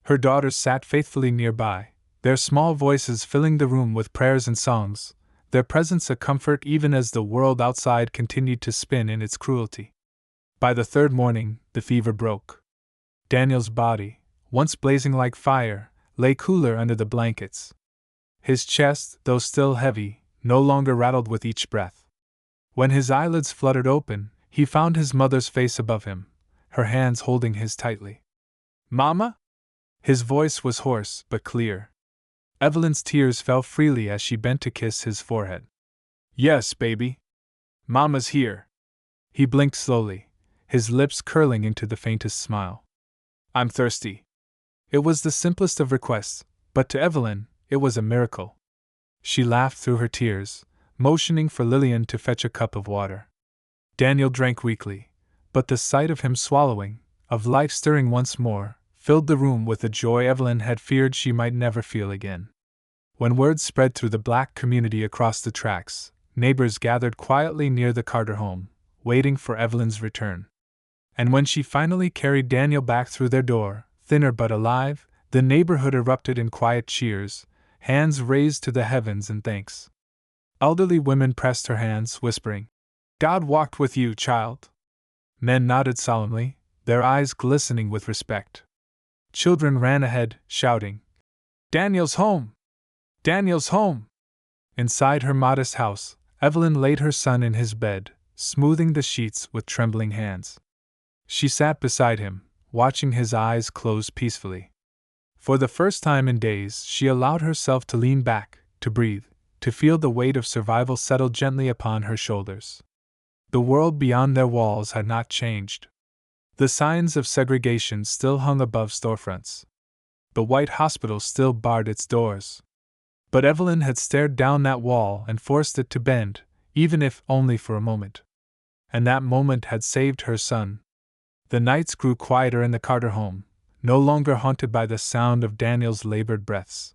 Her daughters sat faithfully nearby, their small voices filling the room with prayers and songs, their presence a comfort even as the world outside continued to spin in its cruelty. By the third morning, the fever broke. Daniel's body, once blazing like fire, lay cooler under the blankets. His chest, though still heavy, no longer rattled with each breath. When his eyelids fluttered open, he found his mother's face above him, her hands holding his tightly. Mama? His voice was hoarse but clear. Evelyn's tears fell freely as she bent to kiss his forehead. Yes, baby. Mama's here. He blinked slowly, his lips curling into the faintest smile. I'm thirsty. It was the simplest of requests, but to Evelyn, it was a miracle. She laughed through her tears, motioning for Lillian to fetch a cup of water. Daniel drank weakly, but the sight of him swallowing, of life stirring once more, filled the room with a joy Evelyn had feared she might never feel again. When word spread through the black community across the tracks, neighbors gathered quietly near the Carter home, waiting for Evelyn's return. And when she finally carried Daniel back through their door, thinner but alive, the neighborhood erupted in quiet cheers, hands raised to the heavens in thanks. Elderly women pressed her hands, whispering, God walked with you, child. Men nodded solemnly, their eyes glistening with respect. Children ran ahead, shouting, Daniel's home! Daniel's home! Inside her modest house, Evelyn laid her son in his bed, smoothing the sheets with trembling hands. She sat beside him, watching his eyes close peacefully. For the first time in days, she allowed herself to lean back, to breathe, to feel the weight of survival settle gently upon her shoulders. The world beyond their walls had not changed. The signs of segregation still hung above storefronts. The white hospital still barred its doors. But Evelyn had stared down that wall and forced it to bend, even if only for a moment. And that moment had saved her son. The nights grew quieter in the Carter home, no longer haunted by the sound of Daniel's labored breaths.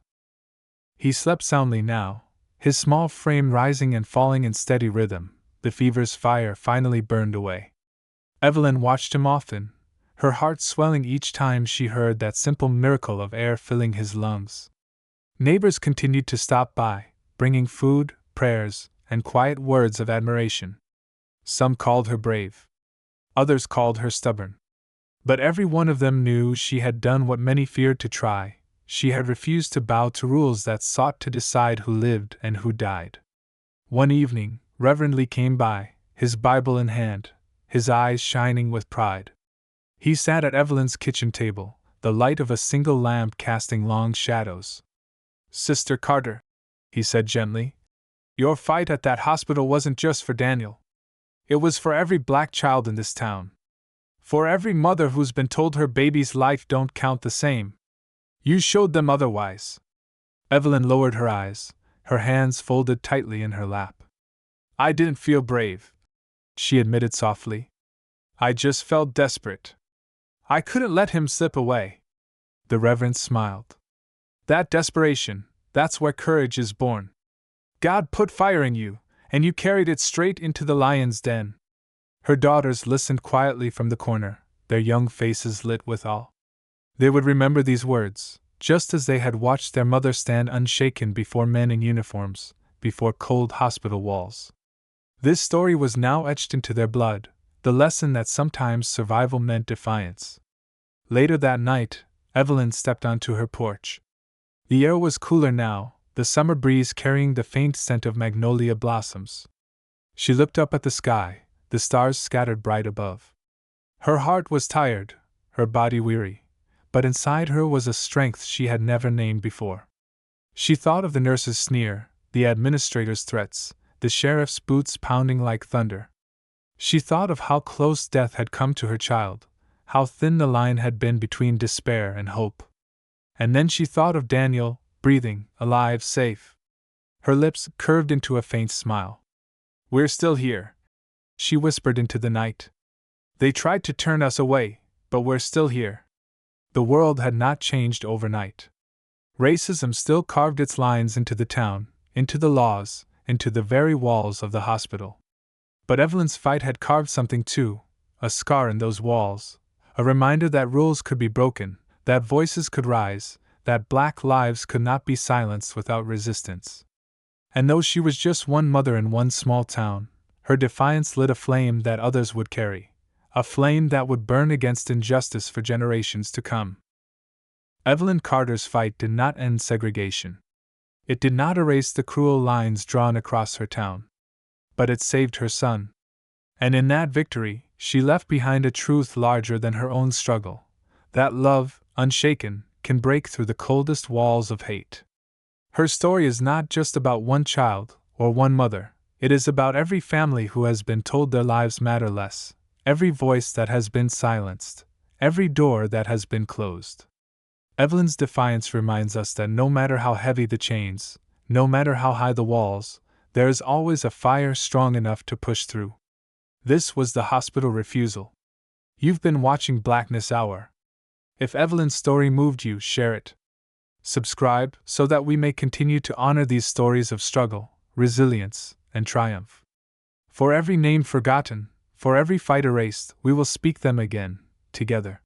He slept soundly now, his small frame rising and falling in steady rhythm. The fever's fire finally burned away. Evelyn watched him often, her heart swelling each time she heard that simple miracle of air filling his lungs. Neighbors continued to stop by, bringing food, prayers, and quiet words of admiration. Some called her brave. Others called her stubborn. But every one of them knew she had done what many feared to try. She had refused to bow to rules that sought to decide who lived and who died. One evening, Reverend Lee came by, his Bible in hand, his eyes shining with pride. He sat at Evelyn's kitchen table, the light of a single lamp casting long shadows. Sister Carter, he said gently, your fight at that hospital wasn't just for Daniel. It was for every black child in this town. For every mother who's been told her baby's life don't count the same. You showed them otherwise. Evelyn lowered her eyes, her hands folded tightly in her lap. I didn't feel brave, she admitted softly. I just felt desperate. I couldn't let him slip away. The Reverend smiled. That desperation, that's where courage is born. God put fire in you, And you carried it straight into the lion's den. Her daughters listened quietly from the corner, their young faces lit with awe. They would remember these words, just as they had watched their mother stand unshaken before men in uniforms, before cold hospital walls. This story was now etched into their blood, the lesson that sometimes survival meant defiance. Later that night, Evelyn stepped onto her porch. The air was cooler now, the summer breeze carrying the faint scent of magnolia blossoms. She looked up at the sky, the stars scattered bright above. Her heart was tired, her body weary, but inside her was a strength she had never named before. She thought of the nurse's sneer, the administrator's threats, the sheriff's boots pounding like thunder. She thought of how close death had come to her child, how thin the line had been between despair and hope. And then she thought of Daniel, breathing, alive, safe. Her lips curved into a faint smile. "We're still here," she whispered into the night. "They tried to turn us away, but we're still here." The world had not changed overnight. Racism still carved its lines into the town, into the laws, into the very walls of the hospital. But Evelyn's fight had carved something too, a scar in those walls, a reminder that rules could be broken, that voices could rise, that black lives could not be silenced without resistance. And though she was just one mother in one small town, her defiance lit a flame that others would carry, a flame that would burn against injustice for generations to come. Evelyn Carter's fight did not end segregation. It did not erase the cruel lines drawn across her town. But it saved her son. And in that victory, she left behind a truth larger than her own struggle, that love, unshaken, can break through the coldest walls of hate. Her story is not just about one child or one mother, it is about every family who has been told their lives matter less, every voice that has been silenced, every door that has been closed. Evelyn's defiance reminds us that no matter how heavy the chains, no matter how high the walls, there is always a fire strong enough to push through. This was the Hospital Refusal. You've been watching Blackness Hour. If Evelyn's story moved you, share it. Subscribe so that we may continue to honor these stories of struggle, resilience, and triumph. For every name forgotten, for every fight erased, we will speak them again, together.